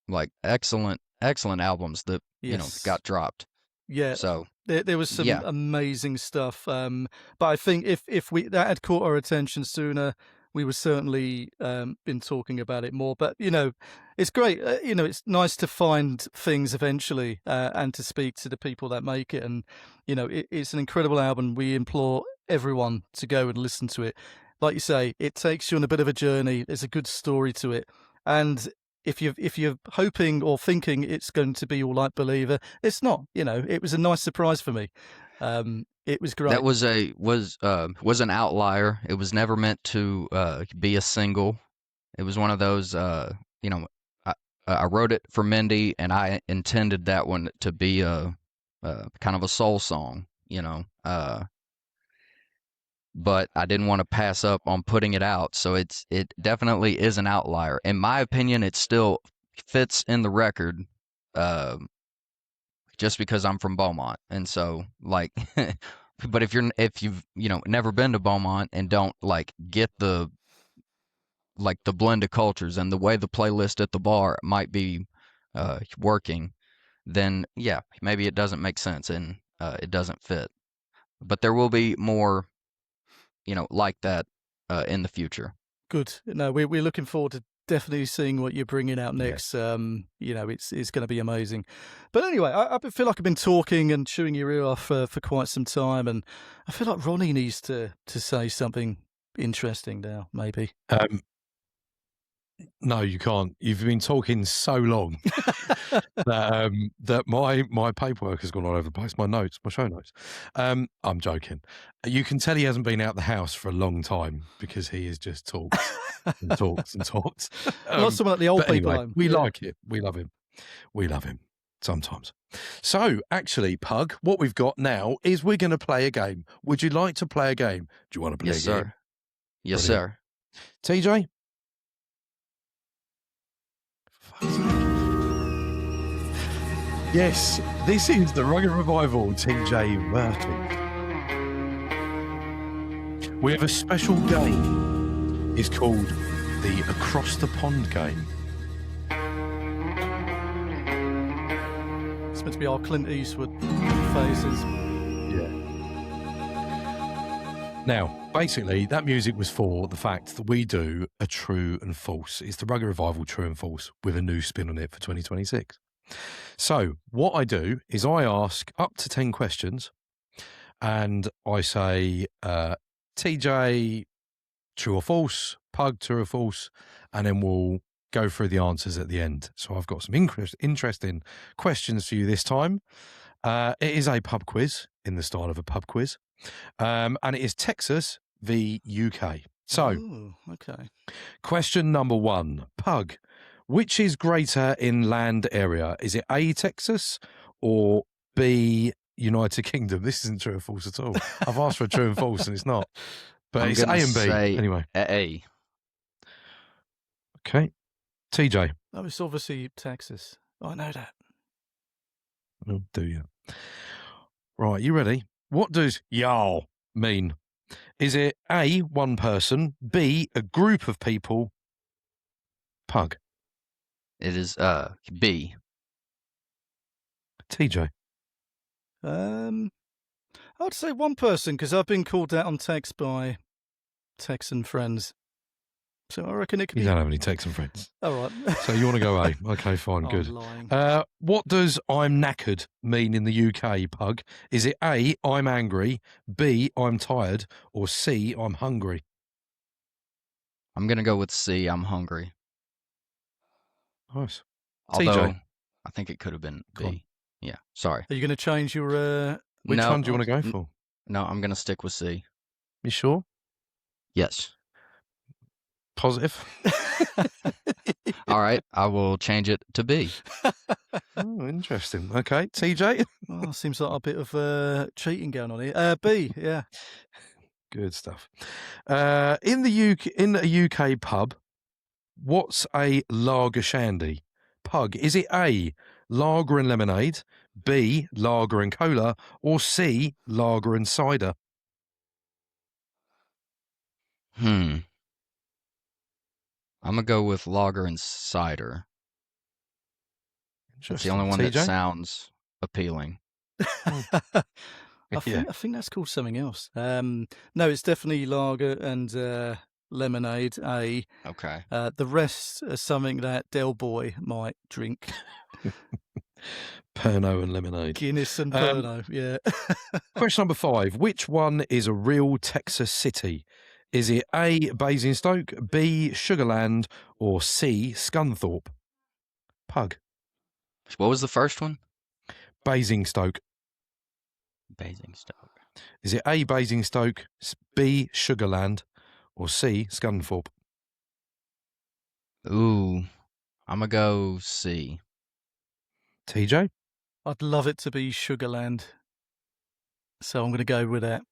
like excellent albums that you know Yes. got dropped. Yeah, So there was some yeah, amazing stuff. But I think if that had caught our attention sooner, we would certainly been talking about it more. But you know, it's great. You know, it's nice to find things eventually and to speak to the people that make it. And you know, it's an incredible album. We implore everyone to go and listen to it. Like you say, it takes you on a bit of a journey. There's a good story to it, and if you're hoping or thinking it's going to be all like Believer, it's not. You know, it was a nice surprise for me. It was great. that was an outlier. It was never meant to be a single. It was one of those. You know, I wrote it for Mindy, and I intended that one to be a kind of a soul song. You know, but I didn't want to pass up on putting it out. So it definitely is an outlier. In my opinion, it still fits in the record, just because I'm from Beaumont, and so like, but if you've you know never been to Beaumont and don't like get the blend of cultures and the way the playlist at the bar might be working, then yeah, maybe it doesn't make sense and it doesn't fit. But there will be more, you know, like that in the future. Good. No, we're looking forward to definitely seeing what you're bringing out next. You know, it's going to be amazing. But anyway, I feel like I've been talking and chewing your ear off for quite some time, and I feel like Ronnie needs to say something interesting now. Maybe. No, you can't. You've been talking so long that my paperwork has gone all over the place. My notes, my show notes. I'm joking. You can tell he hasn't been out the house for a long time because he has just talked and talks and talks. Not someone like the old but people. anyway, we like it. We love him. We love him sometimes. So, actually, Pug, what we've got now is we're going to play a game. Would you like to play a game? Do you want to play Yes, a game? sir. Yes, Brilliant. sir. TJ? Yes, this is the Rugged Revival, TJ Murphy. We have a special game. It's called the Across the Pond game. It's meant to be our Clint Eastwood faces. Yeah. Now, basically, that music was for the fact that we do a true and false. It's the Rugged Revival True and False with a new spin on it for 2026. So what I do is I ask up to 10 questions and I say, TJ, true or false, Pug, true or false, and then we'll go through the answers at the end. So I've got some interesting questions for you this time. It is a pub quiz in the style of a pub quiz. And it is Texas v UK. So, Ooh, okay. question number 1. Pug. Which is greater in land area? Is it A, Texas, or B, United Kingdom? This isn't true or false at all. I've asked for a true and false, and it's not. But I'm it's A gonna and B. say Anyway. A. Okay. TJ. Oh, it's obviously Texas. I know that. Oh, do you? Right, you ready? What does y'all mean? Is it A, one person, B, a group of people? Pug. It is B. TJ. I'd say one person because I've been called out on text by Texan friends. So I reckon it could You be. don't have any Texan friends. All right. So you want to go A? Okay, fine, good. I'm lying. What does I'm knackered mean in the UK, Pug? Is it A, I'm angry, B, I'm tired, or C, I'm hungry? I'm gonna go with C. I'm hungry. Nice. Although TJ. I think it could have been Go on. B. Yeah. Sorry. Are you going to change your? Which No, one do you want to go for? No, I'm gonna stick with C. You sure? Yes. Positive? All right. I will change it to B. Oh, interesting. Okay, TJ. Well, seems like a bit of cheating going on here. B, yeah. Good stuff. In a UK pub, what's a lager shandy? Pug. Is it A, lager and lemonade, B, lager and cola, or C, lager and cider? I'm gonna go with lager and cider. It's the only one that TJ? sounds appealing. I think that's called something else. No, it's definitely lager and lemonade. A. Okay. The rest are something that Del Boy might drink. Pernod and lemonade. Guinness and Pernod. Yeah. Question number 5. Which one is a real Texas city? Is it A, Basingstoke, B, Sugarland, or C, Scunthorpe? Pug. What was the first one? Basingstoke. Basingstoke. Is it A, Basingstoke, B, Sugarland, or C, Scunthorpe? Ooh, I'm gonna go C. TJ? I'd love it to be Sugarland. So I'm going to go with that.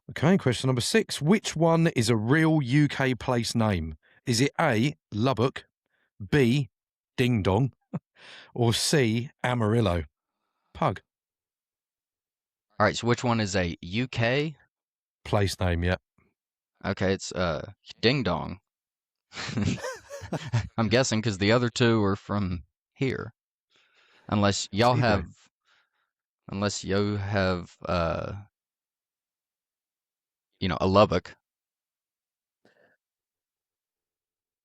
Okay, question number 6. Which one is a real UK place name? Is it A, Lubbock, B, Ding Dong, or C, Amarillo? Pug. All right, so which one is a UK? Place name, yeah. Okay, it's Ding Dong. I'm guessing because the other two are from here. Unless y'all See, have, unless you have, a Lubbock.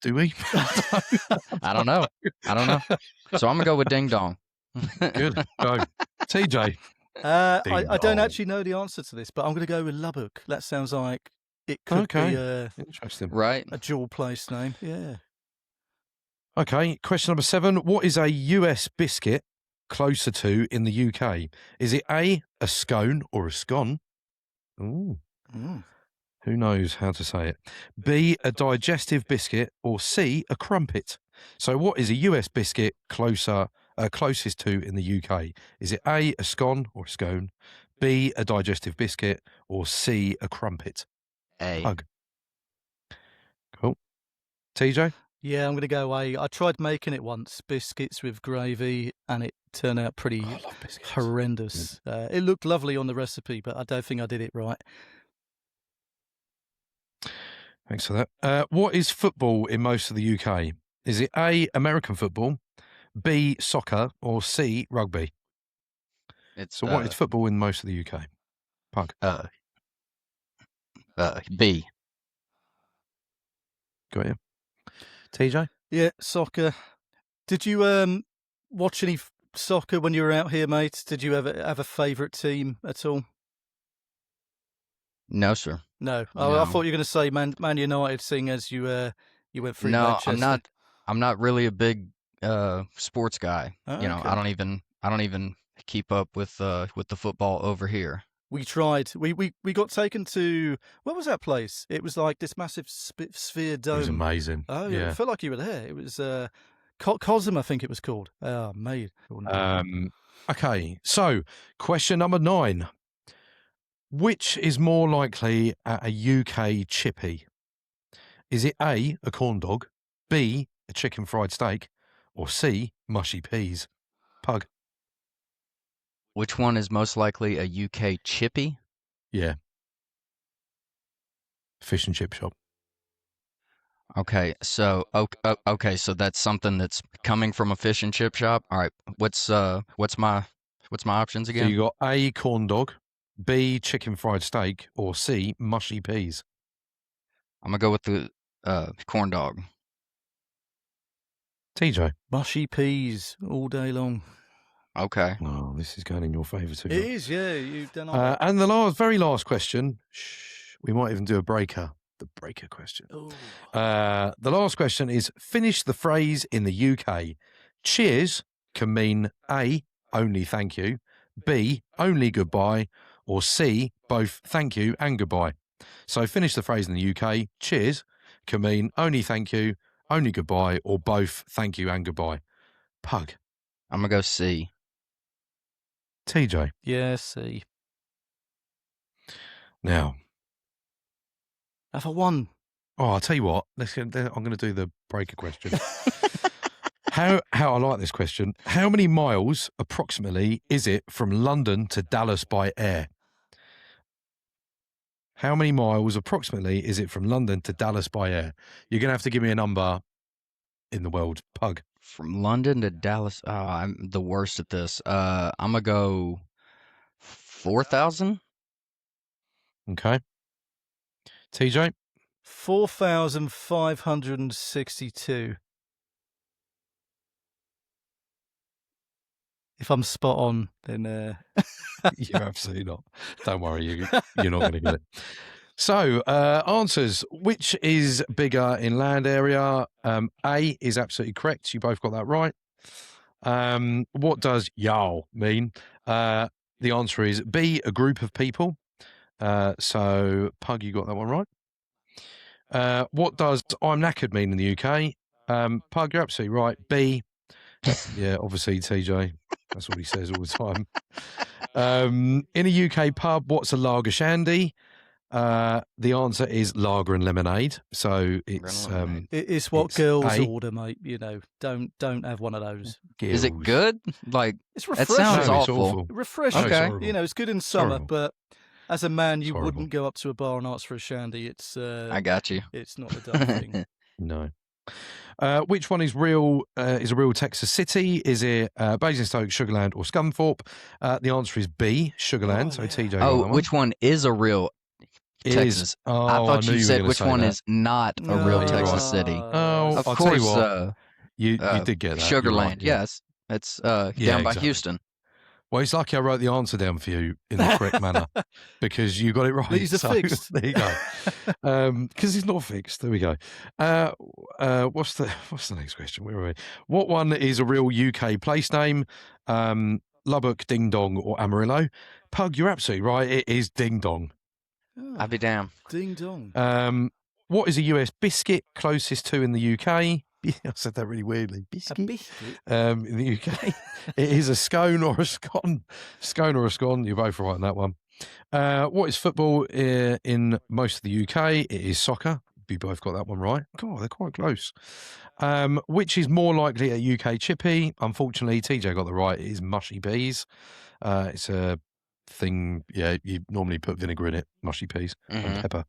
Do we? I don't know. So I'm gonna go with Ding Dong. Good. Go. TJ. I don't dong. actually know the answer to this, but I'm going to go with Lubbock. That sounds like it could be Interesting. Right. a dual place name. Yeah. Okay, question number 7. What is a US biscuit closer to in the UK? Is it A, a scone or a scone? Ooh. Who knows how to say it? B, a digestive biscuit, or C, a crumpet? So what is a US biscuit closest to in the UK? Is it A, a scone or a scone, B, a digestive biscuit, or C, a crumpet? A. Pug. Cool. TJ? Yeah, I'm going to go A. I tried making it once, biscuits with gravy, and it turned out pretty I love biscuits. horrendous. It looked lovely on the recipe, but I don't think I did it right. Thanks for that. What is football in most of the UK? Is it A, American football, B, soccer, or C, rugby? It's So what is football in most of the UK? Pug. B. Got you. TJ? Yeah, soccer. Did you watch any soccer when you were out here, mate? Did you ever have a favourite team at all? No, sir. No. Oh, No. I thought you were going to say Man United, seeing as you went through No, Manchester. I'm not really a big sports guy. Oh, You know, okay. I don't even keep up with the football over here. We tried. We got taken to, what was that place? It was like this massive sphere dome. It was amazing. Oh, yeah. I felt like you were there. It was Cosm, I think it was called. Oh, mate. Okay, so question number 9. Which is more likely at a UK chippy? Is it A, a corn dog, B, a chicken fried steak, or C, mushy peas? Pug. Which one is most likely a UK chippy? Yeah. Fish and chip shop. Okay, so okay, so that's something that's coming from a fish and chip shop. All right, what's my options So again? you got A, corn dog, B, chicken fried steak, or C, mushy peas. I'm gonna go with the corn dog. TJ. Mushy peas all day long. Okay. Oh, this is going in your favour too. It is, yeah. You've done all right. And the very last question. We might even do a breaker. The breaker question. Oh. The last question is: finish the phrase in the UK. Cheers can mean A, only thank you, B, only goodbye, or C, both thank you and goodbye. So finish the phrase in the UK. Cheers can mean only thank you, only goodbye, or both thank you and goodbye. Pug. I'm gonna go C. TJ. Yeah, see. Now, Have a one. oh, I'll tell you what. I'm going to do the breaker question. How I like this question. How many miles approximately is it from London to Dallas by air? How many miles approximately is it from London to Dallas by air? You're going to have to give me a number in the world. Pug. From London to Dallas. Oh, I'm the worst at this. I'm gonna go 4,000. Okay. TJ. 4,562. If I'm spot on, then You're absolutely not. Don't worry, you're not going to get it. So, answers. Which is bigger in land area? A is absolutely correct. You both got that right. What does yow mean? The answer is B, a group of people. So, Pug, you got that one right. What does I'm knackered mean in the UK? Pug, you're absolutely right. B. Yeah, obviously, TJ. That's what he says all the time. In a UK pub, what's a lager shandy? The answer is lager and lemonade. So it's it's what it's girls A. order, mate. You know, don't have one of those. Is it Gills. good? Like It's that refreshing. sounds No, it's awful. awful. Refreshing. No, it's Okay. horrible. You know, it's good in summer, horrible. but as a man, you horrible. wouldn't go up to a bar and ask for a shandy. It's I got you. it's not the done thing. No. Which one is real? Is a real Texas city? Is it Basingstoke, Sugarland, or Scunthorpe? The answer is B, Sugarland. Oh, So yeah. TJ. got Oh, that one. which one is a real Is- Texas? Oh, I thought knew you were said gonna which say one that. is not a real No, Texas right. city. Oh, Of I'll tell you course, what. You did get that. You're Sugarland. right, yeah. Yes, it's Yeah, down by exactly. Houston. Well, it's lucky I wrote the answer down for you in the correct manner because you got it right. These are So, fixed. There you go. Because it's not fixed. There we go. What's the next question? Where are we? What one is a real UK place name? Lubbock, Ding Dong, or Amarillo? Pug, you're absolutely right. It is Ding Dong. Oh, I'd be damned. ding dong. What is a US biscuit closest to in the UK? I said that really weirdly. A Biscuit. biscuit. In the UK, it is a scone or a scone. Scone or a scone. You're both right on that one. What is football in most of the UK? It is soccer. You both got that one right. God, they're quite close. Which is more likely a UK chippy? Unfortunately, TJ got the right. It is mushy peas. It's a thing. Yeah, you normally put vinegar in it. Mushy peas and pepper.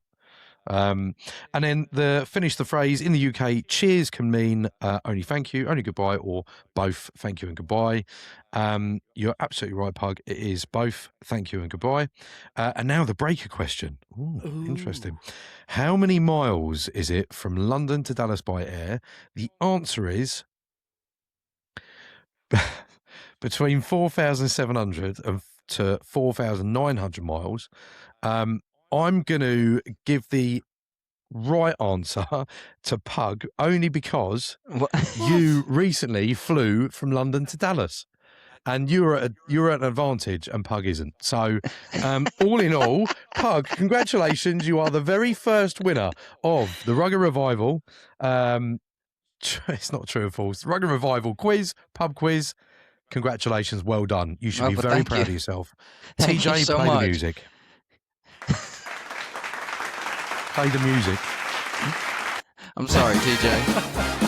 And then finish the phrase in the UK, cheers can mean only thank you, only goodbye, or both thank you and goodbye. You're absolutely right, Pug. It is both thank you and goodbye. And now the breaker question. Ooh, interesting. How many miles is it from London to Dallas by air? The answer is between 4,700 to 4,900 miles. I'm going to give the right answer to Pug only because What? you recently flew from London to Dallas. And you're at an advantage, and Pug isn't. So, all in all, Pug, congratulations! You are the very first winner of the Rugged Revival. It's not true or false. Rugged Revival quiz, pub quiz. Congratulations, well done. You should be very proud of yourself. Thank TJ, you so play much. the music. Play the music. I'm sorry, TJ.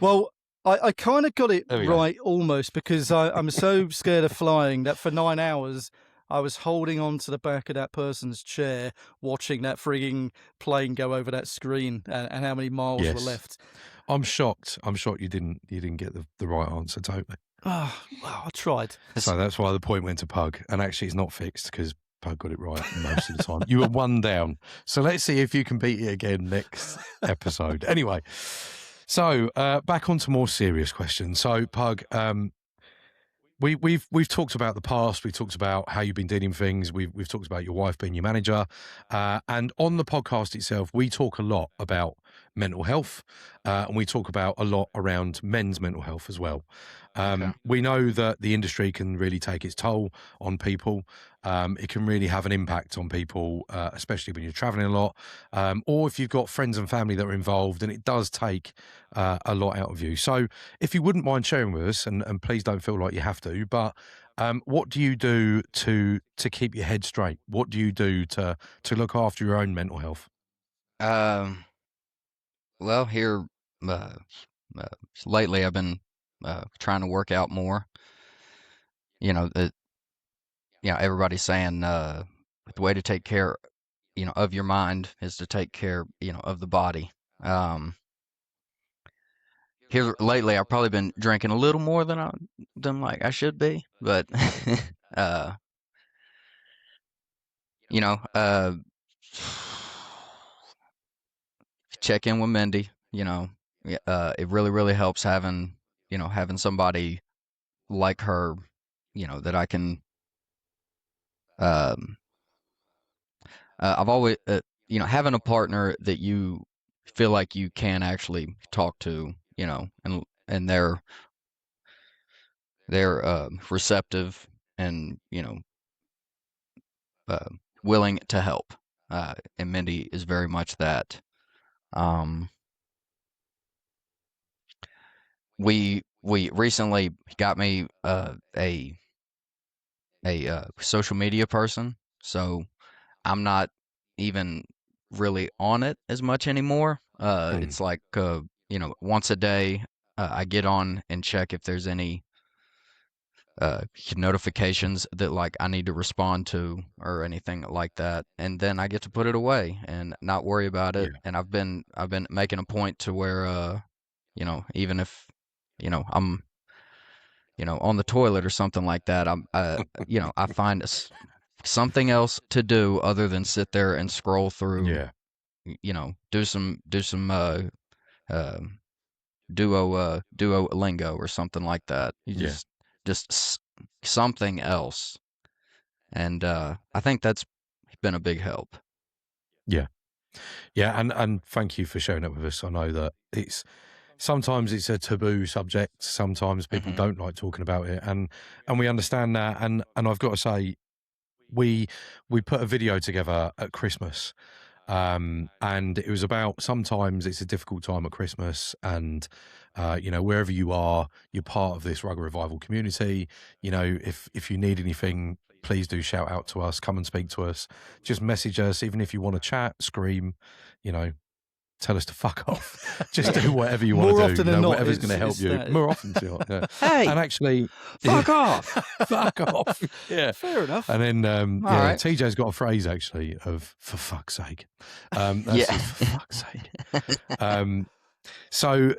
Well, I kind of got it There we go. right almost, because I'm so scared of flying that for 9 hours I was holding on to the back of that person's chair, watching that frigging plane go over that screen, and how many miles were left. I'm shocked. You didn't get the right answer totally. Oh, well, I tried. So that's why the point went to Pug. And actually, it's not fixed because Pug got it right most of the time. You were one down. So let's see if you can beat it again next episode. Anyway. So back onto more serious questions. So Pug, we've talked about the past. We talked about how you've been dealing with things. We've talked about your wife being your manager, and on the podcast itself, we talk a lot about mental health, and we talk about a lot around men's mental health as well. Okay. We know that the industry can really take its toll on people. It can really have an impact on people, especially when you're traveling a lot, or if you've got friends and family that are involved, and it does take a lot out of you. So if you wouldn't mind sharing with us, and please don't feel like you have to, but what do you do to keep your head straight? What do you do to look after your own mental health? Well, here lately I've been trying to work out more. You know, everybody's saying the way to take care, of your mind is to take care, of the body. Here lately I've probably been drinking a little more than I should be, but check in with Mindy. It really helps having somebody like her, that I can. I've always, having a partner that you feel like you can actually talk to, and they're receptive and willing to help. And Mindy is very much that. We recently got me a social media person, so I'm not even really on it as much anymore. It's like once a day I get on and check if there's any notifications that like I need to respond to or anything like that, and then I get to put it away and not worry about it. And I've been making a point to where even if I'm on the toilet or something like that, I'm I find something else to do other than sit there and scroll through. Do some Duolingo or something like that. You just something else. And I think that's been a big help. Yeah, and thank you for sharing it with us. I know that sometimes it's a taboo subject. Sometimes people don't like talking about it, and we understand that. And I've got to say, we put a video together at Christmas, and it was about sometimes it's a difficult time at Christmas, and wherever you are, you're part of this Rugged Revival community. If you need anything, please do shout out to us. Come and speak to us. Just message us, even if you want to chat, scream, tell us to fuck off. Just do whatever you want to do. More often than not, whatever's going to help you. More often than not. Yeah. Hey, and actually, fuck off. Fuck off. Yeah, fair enough. And then, right. TJ's got a phrase actually of "for fuck's sake." That's for fuck's sake. So,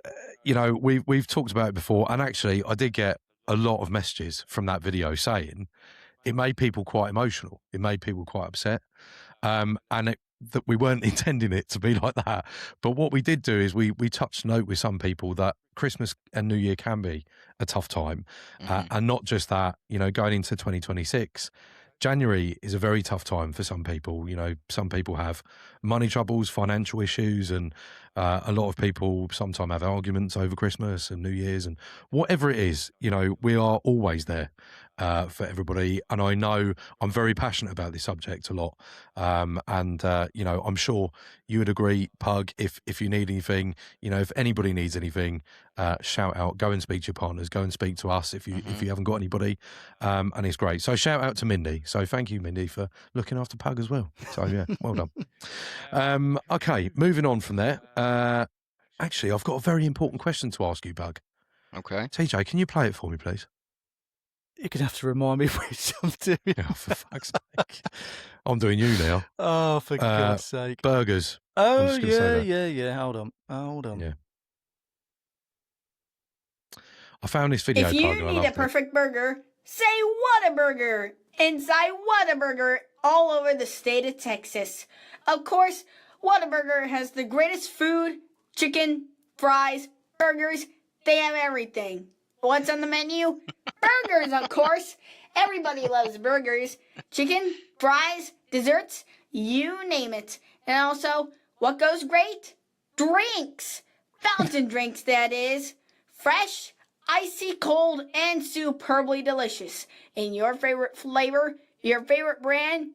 we've talked about it before, and actually, I did get a lot of messages from that video saying it made people quite emotional. It made people quite upset, and that we weren't intending it to be like that. But what we did do is we touched note with some people that Christmas and New Year can be a tough time. And not just that, going into 2026, January is a very tough time for some people. You know, some people have money troubles, financial issues, and a lot of people sometimes have arguments over Christmas and New Year's and whatever it is. You know, we are always there for everybody. And I know I'm very passionate about this subject a lot. You know, I'm sure you would agree, Pug, if you need anything, you know, if anybody needs anything, shout out, go and speak to your partners, go and speak to us if you haven't got anybody. And it's great. So shout out to Mindy. So thank you, Mindy, for looking after Pug as well. So yeah, well done. Okay, moving on from there. Actually, I've got a very important question to ask you, Pug. Okay. TJ, can you play it for me, please? You're going to have to remind me which I'm doing. Oh, for fuck's sake. I'm doing you now. Oh, for God's sake. Burgers. Oh, yeah. Hold on. Yeah. I found this video. If you need a perfect burger, say Whataburger. Inside Whataburger, all over the state of Texas. Of course, Whataburger has the greatest food, chicken, fries, burgers. They have everything. What's on the menu? Burgers, of course. Everybody loves burgers. Chicken, fries, desserts, you name it. And also, what goes great? Drinks. Fountain drinks, that is. Fresh, icy cold, and superbly delicious. In your favorite flavor, your favorite brand,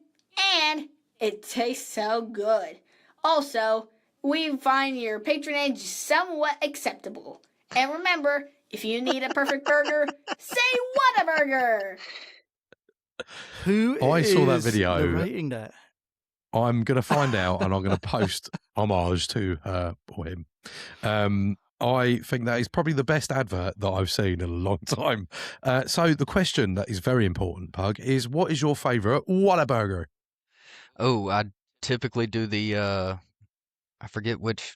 and it tastes so good. Also, we find your patronage somewhat acceptable. And remember, if you need a perfect burger, say Whataburger. Who I is saw that video. narrating that? I'm going to find out and I'm going to post homage to her or him. I think that is probably the best advert that I've seen in a long time. So the question that is very important, Pug, is what is your favourite Whataburger? Oh, I typically do the I forget which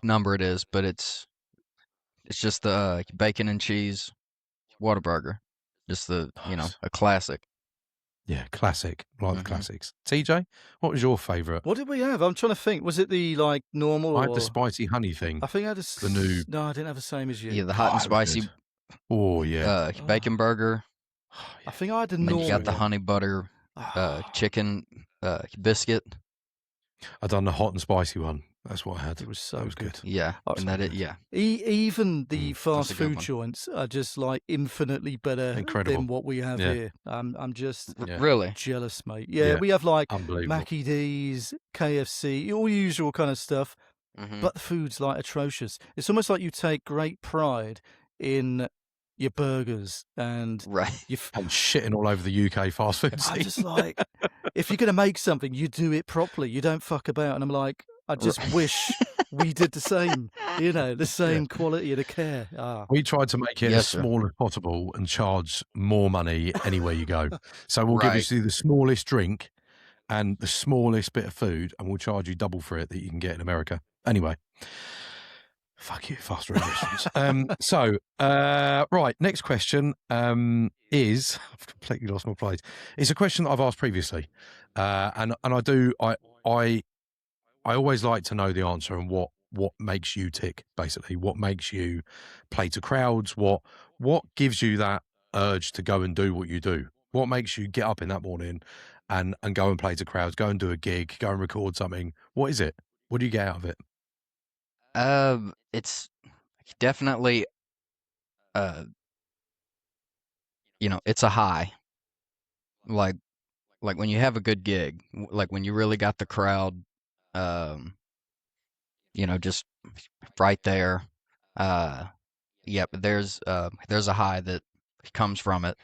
number it is, but it's just the bacon and cheese Whataburger. Just the, you know, a classic. Yeah, classic, like the classics. TJ, what was your favourite? What did we have? I'm trying to think. Was it the like normal? I had the spicy honey thing. I think I had the new. No, I didn't have the same as you. Yeah, the hot and spicy. Oh yeah. Bacon burger. I think I had the And then normal. you got the honey butter chicken biscuit. I done the hot and spicy one. That's what I had. It was so good. Yeah, That's and that it. Yeah. Even the fast a good food one. joints are just like infinitely better Incredible. than what we have Yeah. here. I'm just Yeah. Really. jealous, mate. Yeah, Yeah. we have like Unbelievable. Mackie D's, KFC, all usual kind of stuff. Mhm. But the food's like atrocious. It's almost like you take great pride in your burgers and Right. And shitting all over the UK fast food I'm scene. just like, if you're going to make something, you do it properly. You don't fuck about. And I'm like, I just wish we did the same, you know, the same quality of the care. We tried to make it Yes, as sir. small as possible and charge more money anywhere you go. So we'll Right. give you the smallest drink and the smallest bit of food, and we'll charge you double for it that you can get in America. Anyway, fuck you, fast food restaurants. Right, next question is I've completely lost my place. It's a question that I've asked previously, and I always like to know the answer and what makes you tick, basically. What makes you play to crowds? What gives you that urge to go and do what you do? What makes you get up in that morning and go and play to crowds, go and do a gig, go and record something? What is it? What do you get out of it? It's definitely it's a high. Like when you have a good gig, like when you really got the crowd just right there. But there's a high that comes from it.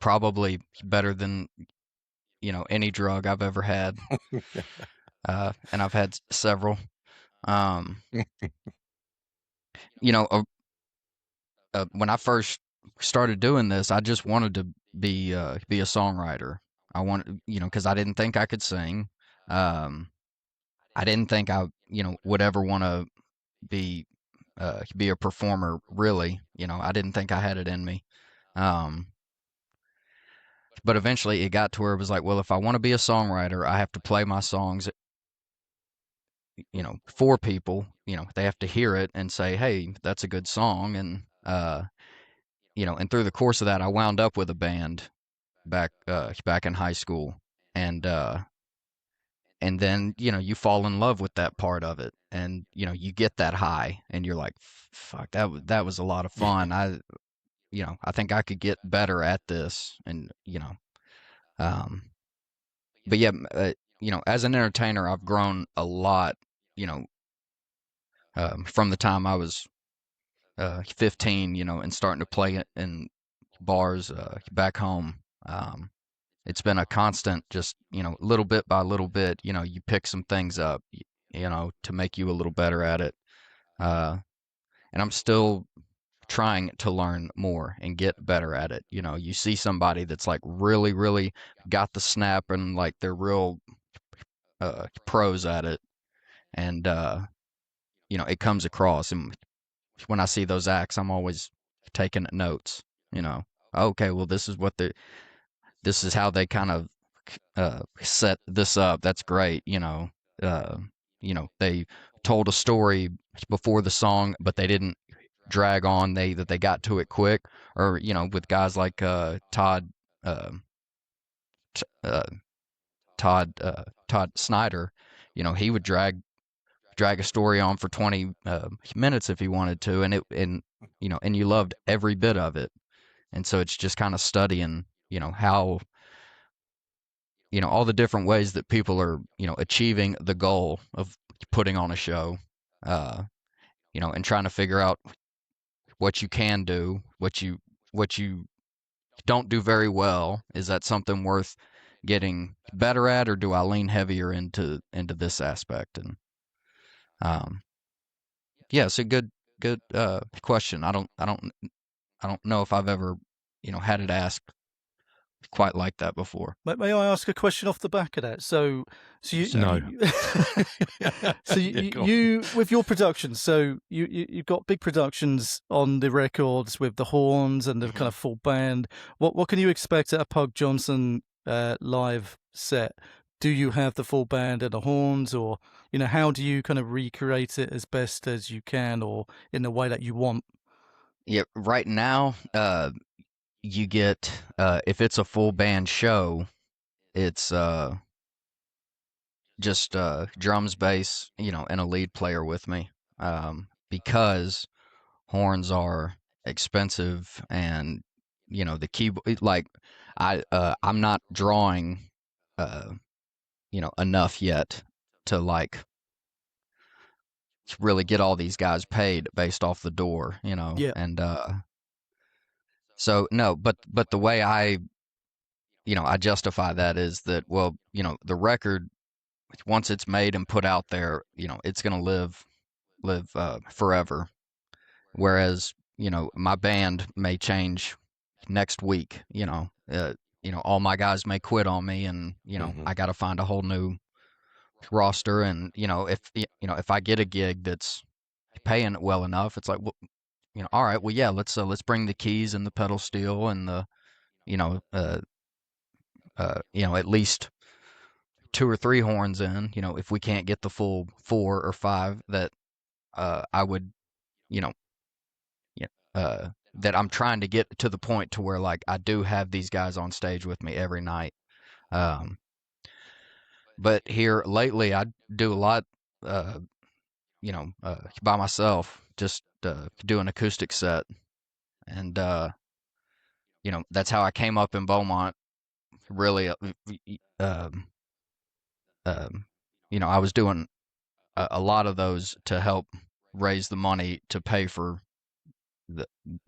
Probably better than any drug I've ever had. And I've had several. When I first started doing this, I just wanted to be a songwriter. I wanted, because I didn't think I could sing. I didn't think I, would ever want to be a performer. Really, I didn't think I had it in me. But eventually, it got to where it was like, well, if I want to be a songwriter, I have to play my songs, for people. They have to hear it and say, hey, that's a good song. And and through the course of that, I wound up with a band. back in high school, and then you fall in love with that part of it, and you get that high, and you're like, fuck, that was a lot of fun. I think I could get better at this, and um, but yeah, as an entertainer, I've grown a lot, you know, from the time I was 15, and starting to play it in bars back home. It's been a constant, just little bit by little bit. You pick some things up, to make you a little better at it. And I'm still trying to learn more and get better at it. You see somebody that's like really, really got the snap, and like they're real pros at it, and it comes across. And when I see those acts, I'm always taking notes. Okay, well, this is how they kind of set this up. That's great. They told a story before the song, but they didn't drag on. They got to it quick. Or with guys like Todd Todd Snyder, he would drag a story on for 20 minutes if he wanted to, and you loved every bit of it. And so it's just kind of studying, how, all the different ways that people are, achieving the goal of putting on a show, and trying to figure out what you can do, what you don't do very well. Is that something worth getting better at, or do I lean heavier into this aspect? And yeah, it's a good question. I don't know if I've ever had it asked quite like that before. May I ask a question off the back of that? So you No. so Yeah, go on. you with your productions. So you've got big productions on the records with the horns and the kind of full band. What can you expect at a Pug Johnson live set? Do you have the full band and the horns, or how do you kind of recreate it as best as you can, or in the way that you want? Yeah, right now, you get if it's a full band show, it's just drums, bass, and a lead player with me, because horns are expensive, and the keyboard, like I'm not drawing enough yet to like really get all these guys paid based off the door, Yeah. and so no, but the way I justify that is that, well, the record, once it's made and put out there, it's gonna live forever. Whereas, my band may change next week. All my guys may quit on me, and I got to find a whole new roster. And if I get a gig that's paying well enough, it's like, well, all right, well, yeah, let's bring the keys and the pedal steel and the at least 2 or 3 horns in. If we can't get the full 4 or 5 that I would, that I'm trying to get to the point to where like I do have these guys on stage with me every night. But here lately, I do a lot, by myself, just do an acoustic set, and that's how I came up in Beaumont. Really, I was doing a lot of those to help raise the money to pay for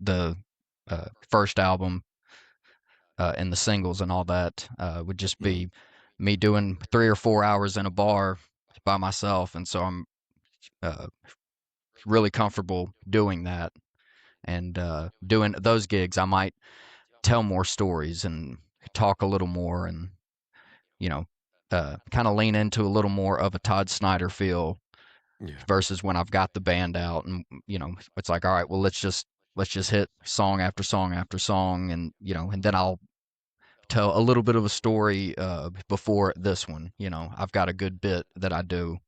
the first album, and the singles and all that. Would just be me doing 3 or 4 hours in a bar by myself, and so I'm really comfortable doing that. And doing those gigs, I might tell more stories and talk a little more, and kind of lean into a little more of a Todd Snyder feel, versus when I've got the band out, and it's like, all right, well, let's just hit song after song after song, and and then I'll tell a little bit of a story before this one. I've got a good bit that I do,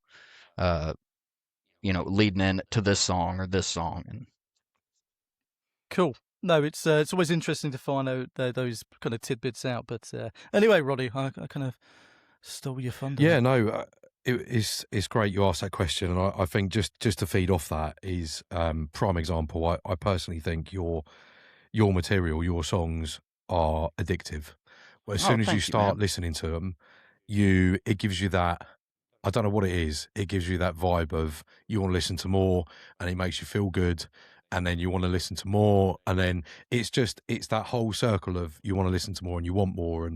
leading in to this song or this song. And Cool. No, it's always interesting to find out those kind of tidbits out. But anyway, Roddy, I kind of stole your thunder. Yeah, no, it's great you asked that question, and I think just to feed off that is prime example. I personally think your material, your songs are addictive. Well, as soon as you start listening to them, it gives you that. I don't know what it is. It gives you that vibe of you want to listen to more, and it makes you feel good, and then you want to listen to more, and then it's that whole circle of you want to listen to more and you want more,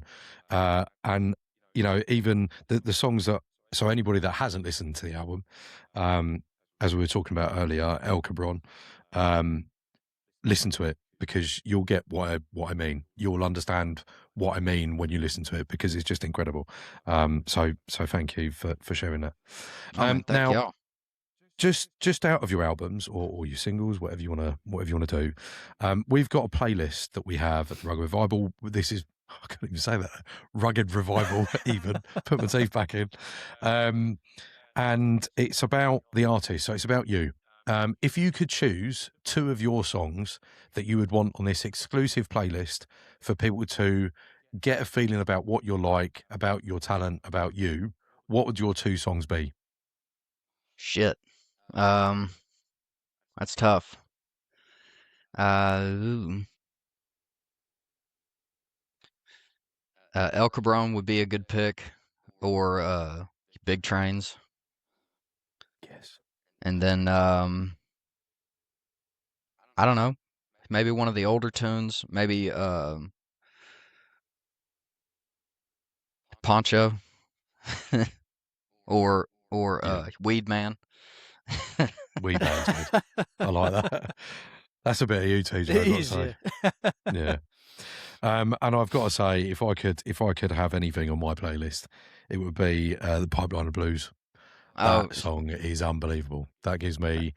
and you know, even the songs that, so anybody that hasn't listened to the album, as we were talking about earlier, El Cabron, listen to it, because you'll get what I mean. You'll understand what I mean when you listen to it, because it's just incredible. So thank you for sharing that. Thank now, y'all. just out of your albums or your singles, whatever you want to do, we've got a playlist that we have at the Rugged Revival. This is, I can't even say that, Rugged Revival. Even put my teeth back in, and it's about the artist. So it's about you. If you could choose 2 of your songs that you would want on this exclusive playlist for people to get a feeling about what you're like, about your talent, about you, what would your 2 songs be? Shit. That's tough. El Cabron would be a good pick, or Big Trains. Yes. And then I don't know, maybe one of the older tunes, maybe Poncho, or Weed Man. Weed Man's good. I like that. That's a bit of you, TJ. I've got to say. Yeah. And I've got to say, if I could have anything on my playlist, it would be the Pipeline of Blues. That song is unbelievable. That gives me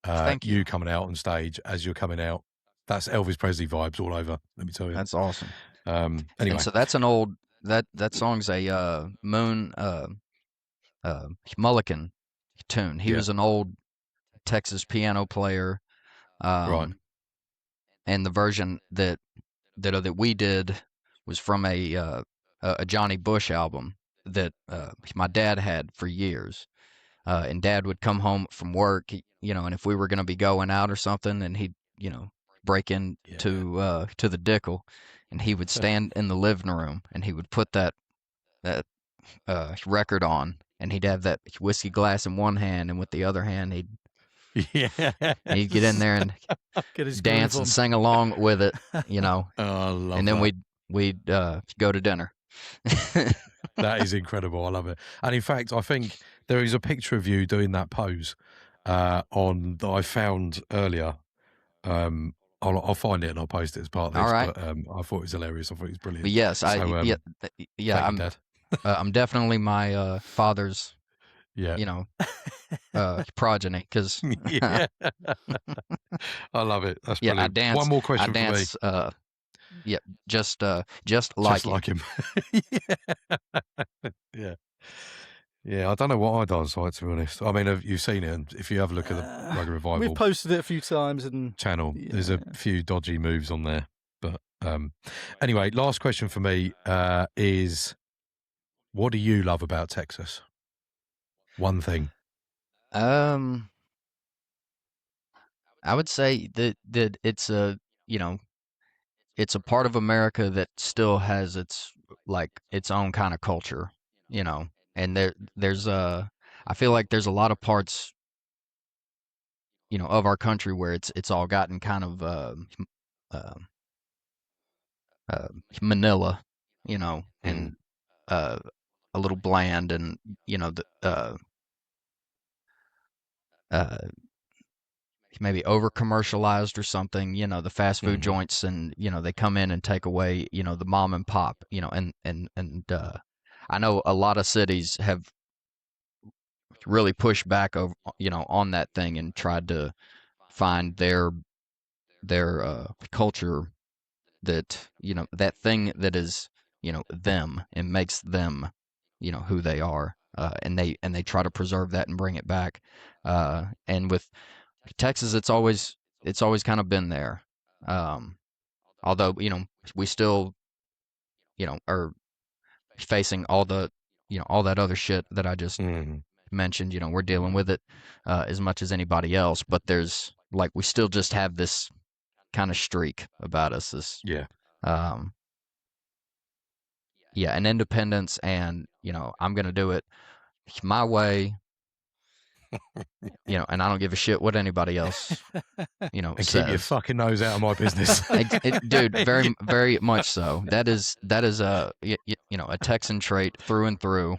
Thank you coming out on stage as you're coming out. That's Elvis Presley vibes all over. Let me tell you. That's awesome. Anyway, and so that's an old that song's a Moon Mulligan tune. He was an old Texas piano player, right. And the version that we did was from a Johnny Bush album that my dad had for years. And Dad would come home from work, and if we were going to be going out or something, and he'd, break into to the Dickel, and he would stand in the living room, and he would put that record on, and he'd have that whiskey glass in one hand, and with the other hand, he'd get in there and dance and sing along with it, Oh, I love and then that. we'd go to dinner. That is incredible. I love it. And in fact, I think there is a picture of you doing that pose that I found earlier. I'll find it and I'll post it as part of this. All right. But I thought it was hilarious. I thought it was brilliant. But yes, So, I'm Dad. I'm definitely my father's Yeah. progeny, because Yeah. I love it. That's yeah, I brilliant. dance. One more question I dance. for me. Just like Just like him. Yeah. Yeah, I don't know what I dance like, to be honest. I mean, you've seen it, and if you have a look at the Rugged Revival We've posted it a few times and channel, there's a few dodgy moves on there. But anyway, last question for me is, what do you love about Texas? One thing. I would say that it's it's a part of America that still has its own kind of culture, and there's I feel like there's a lot of parts, of our country where it's all gotten kind of Manila, and a little bland, and maybe over commercialized or something, the fast food joints, and they come in and take away, the mom and pop, and I know a lot of cities have really pushed back over, on that thing, and tried to find their culture, that that thing that is them, and makes them who they are, and they try to preserve that and bring it back, and with Texas, it's always kind of been there. Although, we still, are facing all the, all that other shit that I just mentioned. We're dealing with it as much as anybody else, but there's like, we still just have this kind of streak about us, this an independence, and I'm gonna do it my way, and I don't give a shit what anybody else And says. keep your fucking nose out of my business. Dude, very very much so. That is a a Texan trait through and through.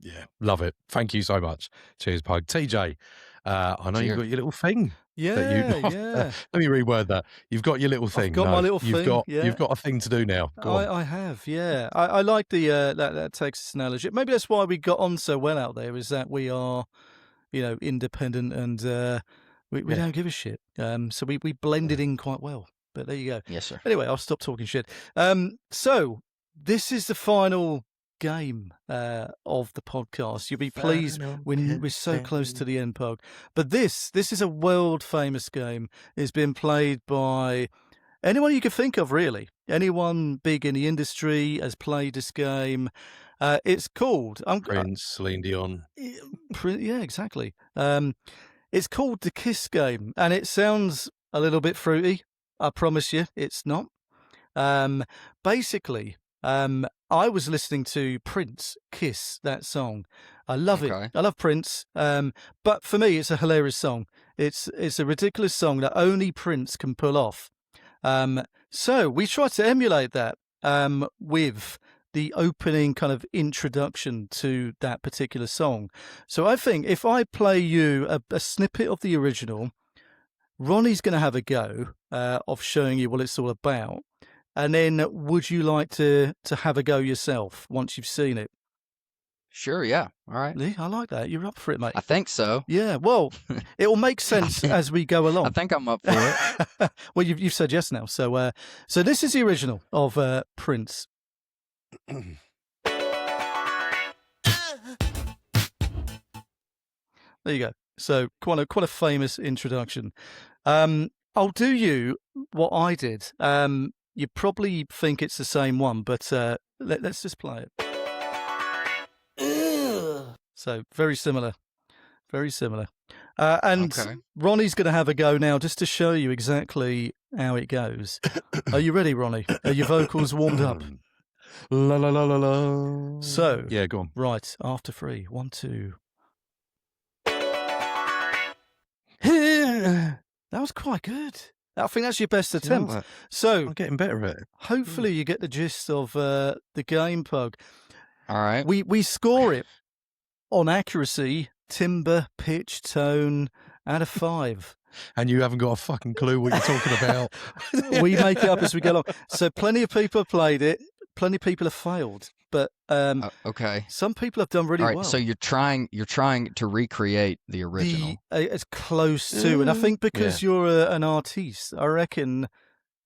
Yeah, love it. Thank you so much. Cheers, Pug. TJ, I know you've got your little thing. Yeah. Let me reword that. You've got your little thing. I've got my little thing. You've got a thing to do now. Go on. I have, yeah. I like the that Texas analogy. Maybe that's why we got on so well out there, is that we are, independent, and we don't give a shit. So we blended in quite well. But there you go. Yes, sir. Anyway, I'll stop talking shit. So this is the final game of the podcast. You'll be pleased when we're so close to the end, Pug. But this is a world famous game. It's been played by anyone you could think of, really. Anyone big in the industry has played this game. It's called Prince, Celine Dion. Yeah, exactly. It's called the Kiss game, and it sounds a little bit fruity. I promise you, it's not. Basically, I was listening to Prince, Kiss, that song. I love it. I love Prince. But for me, it's a hilarious song. It's a ridiculous song that only Prince can pull off. So we tried to emulate that with the opening kind of introduction to that particular song. So I think if I play you a snippet of the original, Ronnie's going to have a go of showing you what it's all about. And then would you like to have a go yourself once you've seen it? Sure, yeah. All right. Lee, I like that. You're up for it, mate. I think so. Yeah, well, it will make sense as we go along. I think I'm up for it. Well, you've said yes now. So this is the original of Prince. There you go. So quite a famous introduction. I'll do you what I did. You probably think it's the same one, but let's just play it. So very similar. And Okay. Ronnie's going to have a go now just to show you exactly how it goes. Are you ready, Ronnie? Are your vocals warmed up? La la la la la. So, yeah, go on. Right, after 3. 1, 2. That was quite good. I think that's your best attempt. So I'm getting better at it. Hopefully you get the gist of the game, Pug. All right. We score it on accuracy, timbre, pitch, tone, out of 5. And you haven't got a fucking clue what you're talking about. We make it up as we go along. So plenty of people have played it. Plenty of people have failed. But okay. Some people have done really well. So you're trying to recreate the original. As close to, and I think because you're an artiste, I reckon.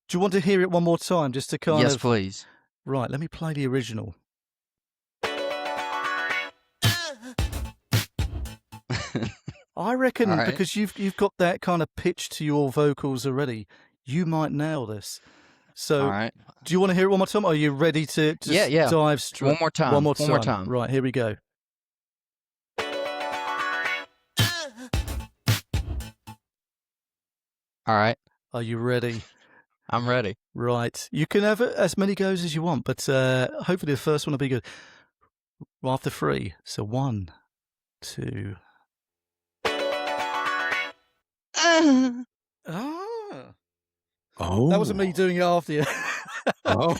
Do you want to hear it one more time, just to kind of? Yes, please. Right, let me play the original. I reckon because you've got that kind of pitch to your vocals already, you might nail this. So, do you want to hear it one more time? Or are you ready to just dive straight? One more time. One more time. Right, here we go. All right. Are you ready? I'm ready. Right. You can have as many goes as you want, but hopefully the first one will be good. After 3. So 1, 2. Oh, that wasn't me doing it after you. Oh,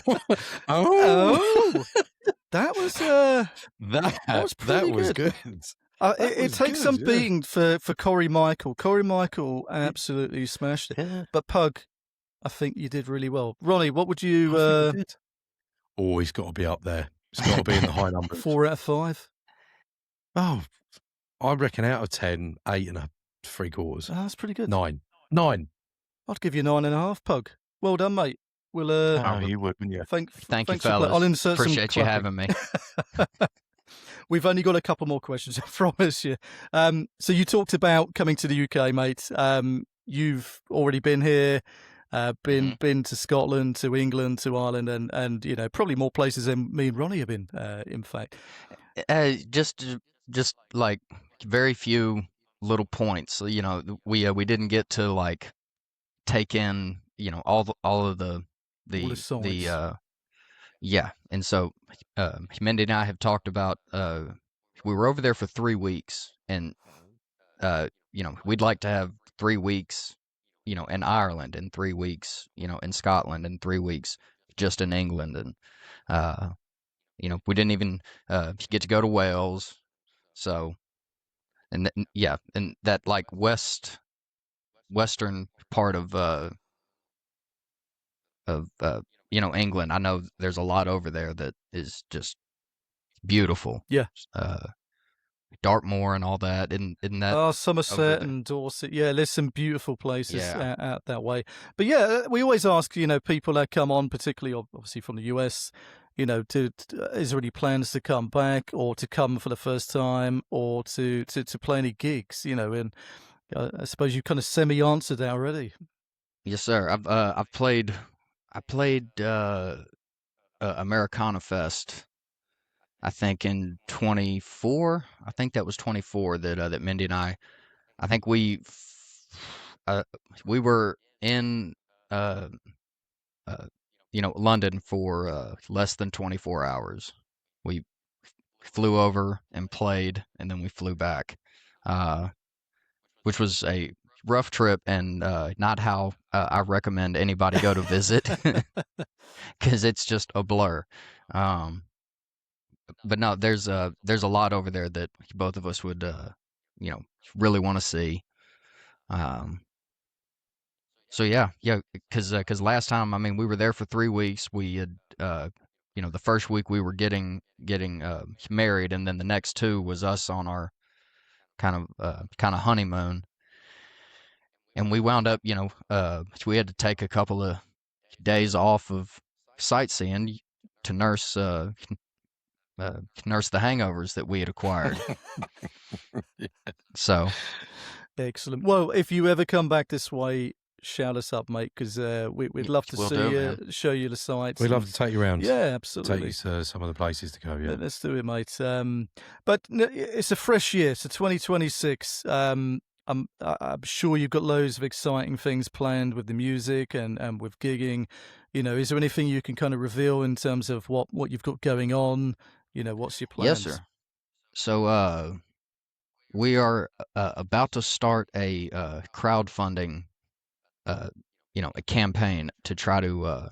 that was that was good. It takes some beating for Corey Michael. Corey Michael absolutely smashed it. Yeah. But Pug, I think you did really well. Ronnie, what would you? He's got to be up there. It's got to be in the high numbers. 4 out of 5. Oh, I reckon out of 10, 8 and 3/4. Oh, that's pretty good. 9. I'd give you 9.5, Pug. Well done, mate. We'll. You would, wouldn't you? Thank you, fellas. fellas. I'll insert Appreciate some you having me. We've only got a couple more questions, I promise you. So you talked about coming to the UK, mate. you've already been here, been to Scotland, to England, to Ireland, and probably more places than me and Ronnie have been. In fact, Just like very few little points. We didn't get to like take in all of the sites. yeah. And so Mindy and I have talked about we were over there for 3 weeks, and we'd like to have 3 weeks in Ireland, and 3 weeks in Scotland, and 3 weeks just in England. And we didn't even get to go to Wales. So and and that like western part of England, I know there's a lot over there that is just beautiful. Yeah. Dartmoor and all that, isn't that? Somerset and Dorset. Yeah, there's some beautiful places Yeah. out that way. But yeah, we always ask, people that come on, particularly obviously from the US, is there any plans to come back, or to come for the first time, or to play any gigs? And I suppose you kind of semi-answered that already. Yes, sir. I played Americana Fest, I think in 24. I think that was 24 that Mindy and I think we were in London for less than 24 hours. We flew over and played, and then we flew back, which was a rough trip, and not how I recommend anybody go to visit, because it's just a blur. But no, there's a lot over there that both of us would really want to see. So yeah, because last time, I mean, we were there for 3 weeks. We had the first week we were getting married, and then the next 2 was us on our kind of honeymoon. And we wound up, we had to take a couple of days off of sightseeing to nurse the hangovers that we had acquired. Yeah. So excellent. Well, if you ever come back this way, shout us up, mate, because we'd love to see you, show you the sights. We'd love to take you around. Yeah, absolutely. Take you to some of the places to go. Yeah, let's do it, mate. But it's a fresh year, so 2026. I'm sure you've got loads of exciting things planned with the music and with gigging. Is there anything you can kind of reveal in terms of what you've got going on? What's your plans? Yes, sir. So we are about to start a crowdfunding, a campaign to try to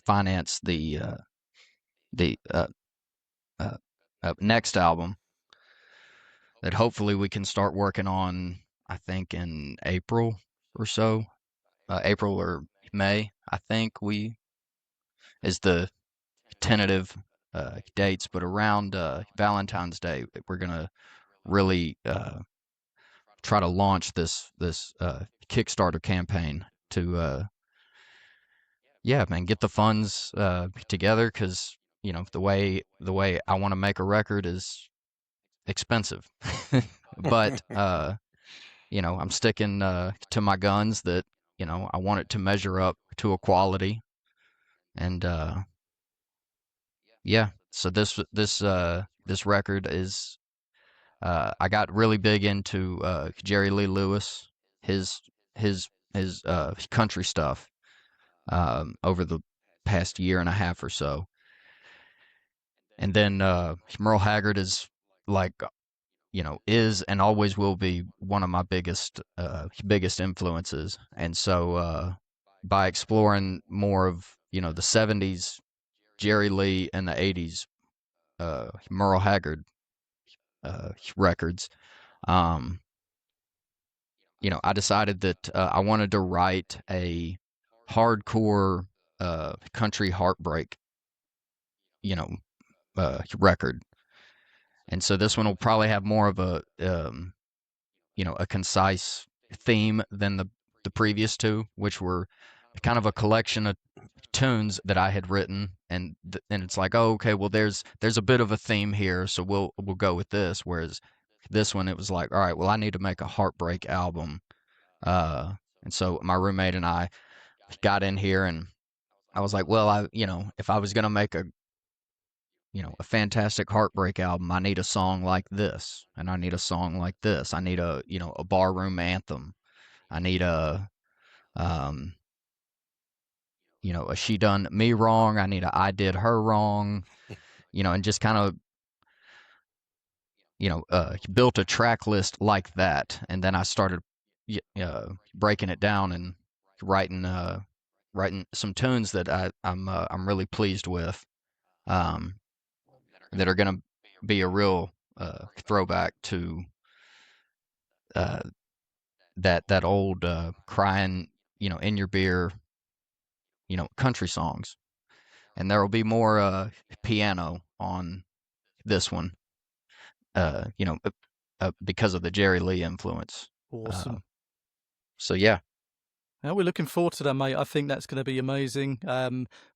finance the next album that hopefully we can start working on, I think in April or so. April or May, I think is the tentative dates, but around Valentine's Day, we're gonna really try to launch this Kickstarter campaign to get the funds together, because the way I want to make a record is expensive. But I'm sticking to my guns that I want it to measure up to a quality. And so this record is I got really big into Jerry Lee Lewis, his country stuff over the past year and a half or so. And then Merle Haggard is like, is and always will be one of my biggest influences. And so by exploring more of the 70s Jerry Lee and the 80s Merle Haggard records, I decided that I wanted to write a hardcore country heartbreak record. And so this one will probably have more of a a concise theme than the previous 2, which were kind of a collection of tunes that I had written, and it's like, oh, okay, well there's a bit of a theme here, so we'll go with this. Whereas this one, it was like, all right, well I need to make a heartbreak album And so my roommate and I got in here, and I was like, well, if I was going to make a fantastic heartbreak album, I need a song like this, and I need a song like this. I need a barroom anthem. I need a she done me wrong. I need a I did her wrong, and just kind of, built a track list like that. And then I started breaking it down and writing some tunes that I'm really pleased with, that are going to be a real throwback to that old crying, in your beer, country songs. And there will be more piano on this one, because of the Jerry Lee influence. Awesome. So yeah. Now we're looking forward to that, mate. I think that's going to be amazing.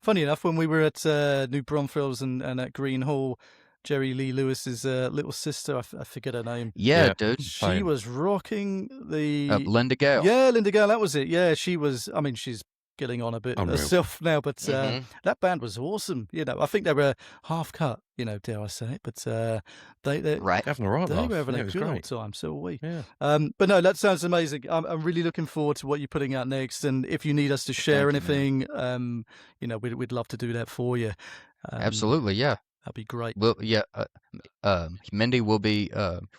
Funny enough, when we were at New Braunfels and at Green Hall, Jerry Lee Lewis's little sister, I forget her name. Yeah, dude. She was rocking the... Linda Gale. Yeah, Linda Gale, that was it. Yeah, she was... I mean, she's getting on a bit herself now, but that band was awesome. I think they were half cut, dare I say it, but they right. Having a right they laugh. were having Yeah, a it was good old great. time, so were we. Yeah. But no, that sounds amazing. I'm really looking forward to what you're putting out next, and if you need us to share anything, we'd love to do that for you. Absolutely, yeah. That'd be great. Well, yeah, Mindy will be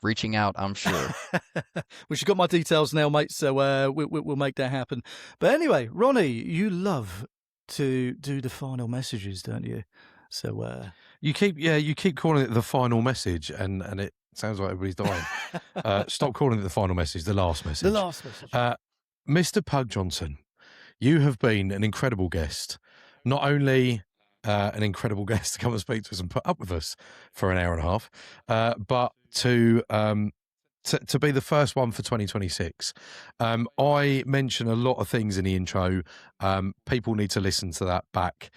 reaching out, I'm sure. Well, she got my details now, mate, so we'll make that happen. But anyway, Ronnie, you love to do the final messages, don't you? So you keep calling it the final message, and it sounds like everybody's dying. Stop calling it the final message, the last message. The last message. Mr. Pug Johnson, you have been an incredible guest. Not only an incredible guest to come and speak to us and put up with us for an hour and a half, but to be the first one for 2026. I mention a lot of things in the intro. People need to listen to that back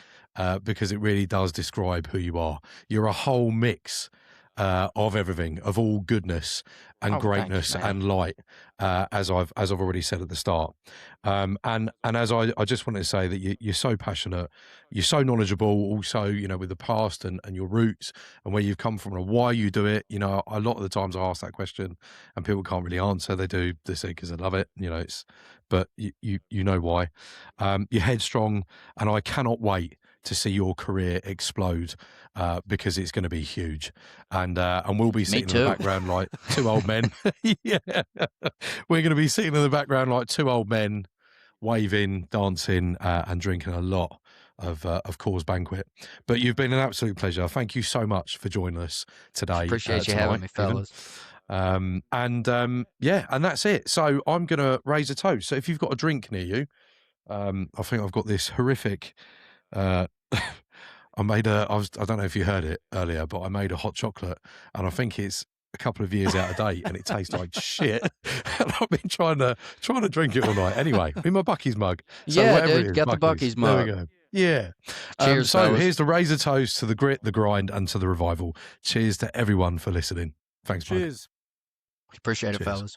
because it really does describe who you are. You're a whole mix of everything, of all goodness and greatness and light, as I've already said at the start. And as I just wanted to say that you're so passionate, you're so knowledgeable, also, with the past and your roots and where you've come from and why you do it. A lot of the times I ask that question and people can't really answer. They do, they say because they love it, but you know why. You're headstrong, and I cannot wait to see your career explode, because it's going to be huge, and we'll be sitting in the background like two old men. Yeah, we're going to be sitting in the background like two old men, waving, dancing, and drinking a lot of Coors Banquet. But you've been an absolute pleasure. Thank you so much for joining us today. Appreciate you having me, fellas. And that's it. So I'm going to raise a toast. So if you've got a drink near you, I think I've got this horrific. I don't know if you heard it earlier, but I made a hot chocolate, and I think it's a couple of years out of date, and it tastes like shit. And I've been trying to drink it all night. Anyway, in my Bucky's mug. So yeah, dude, it is, got the Bucky's mug. There we go. Yeah. Cheers, so fellas. here's the razor toast to the grit, the grind, and to the revival. Cheers to everyone for listening. Thanks, cheers. Appreciate it, fellas.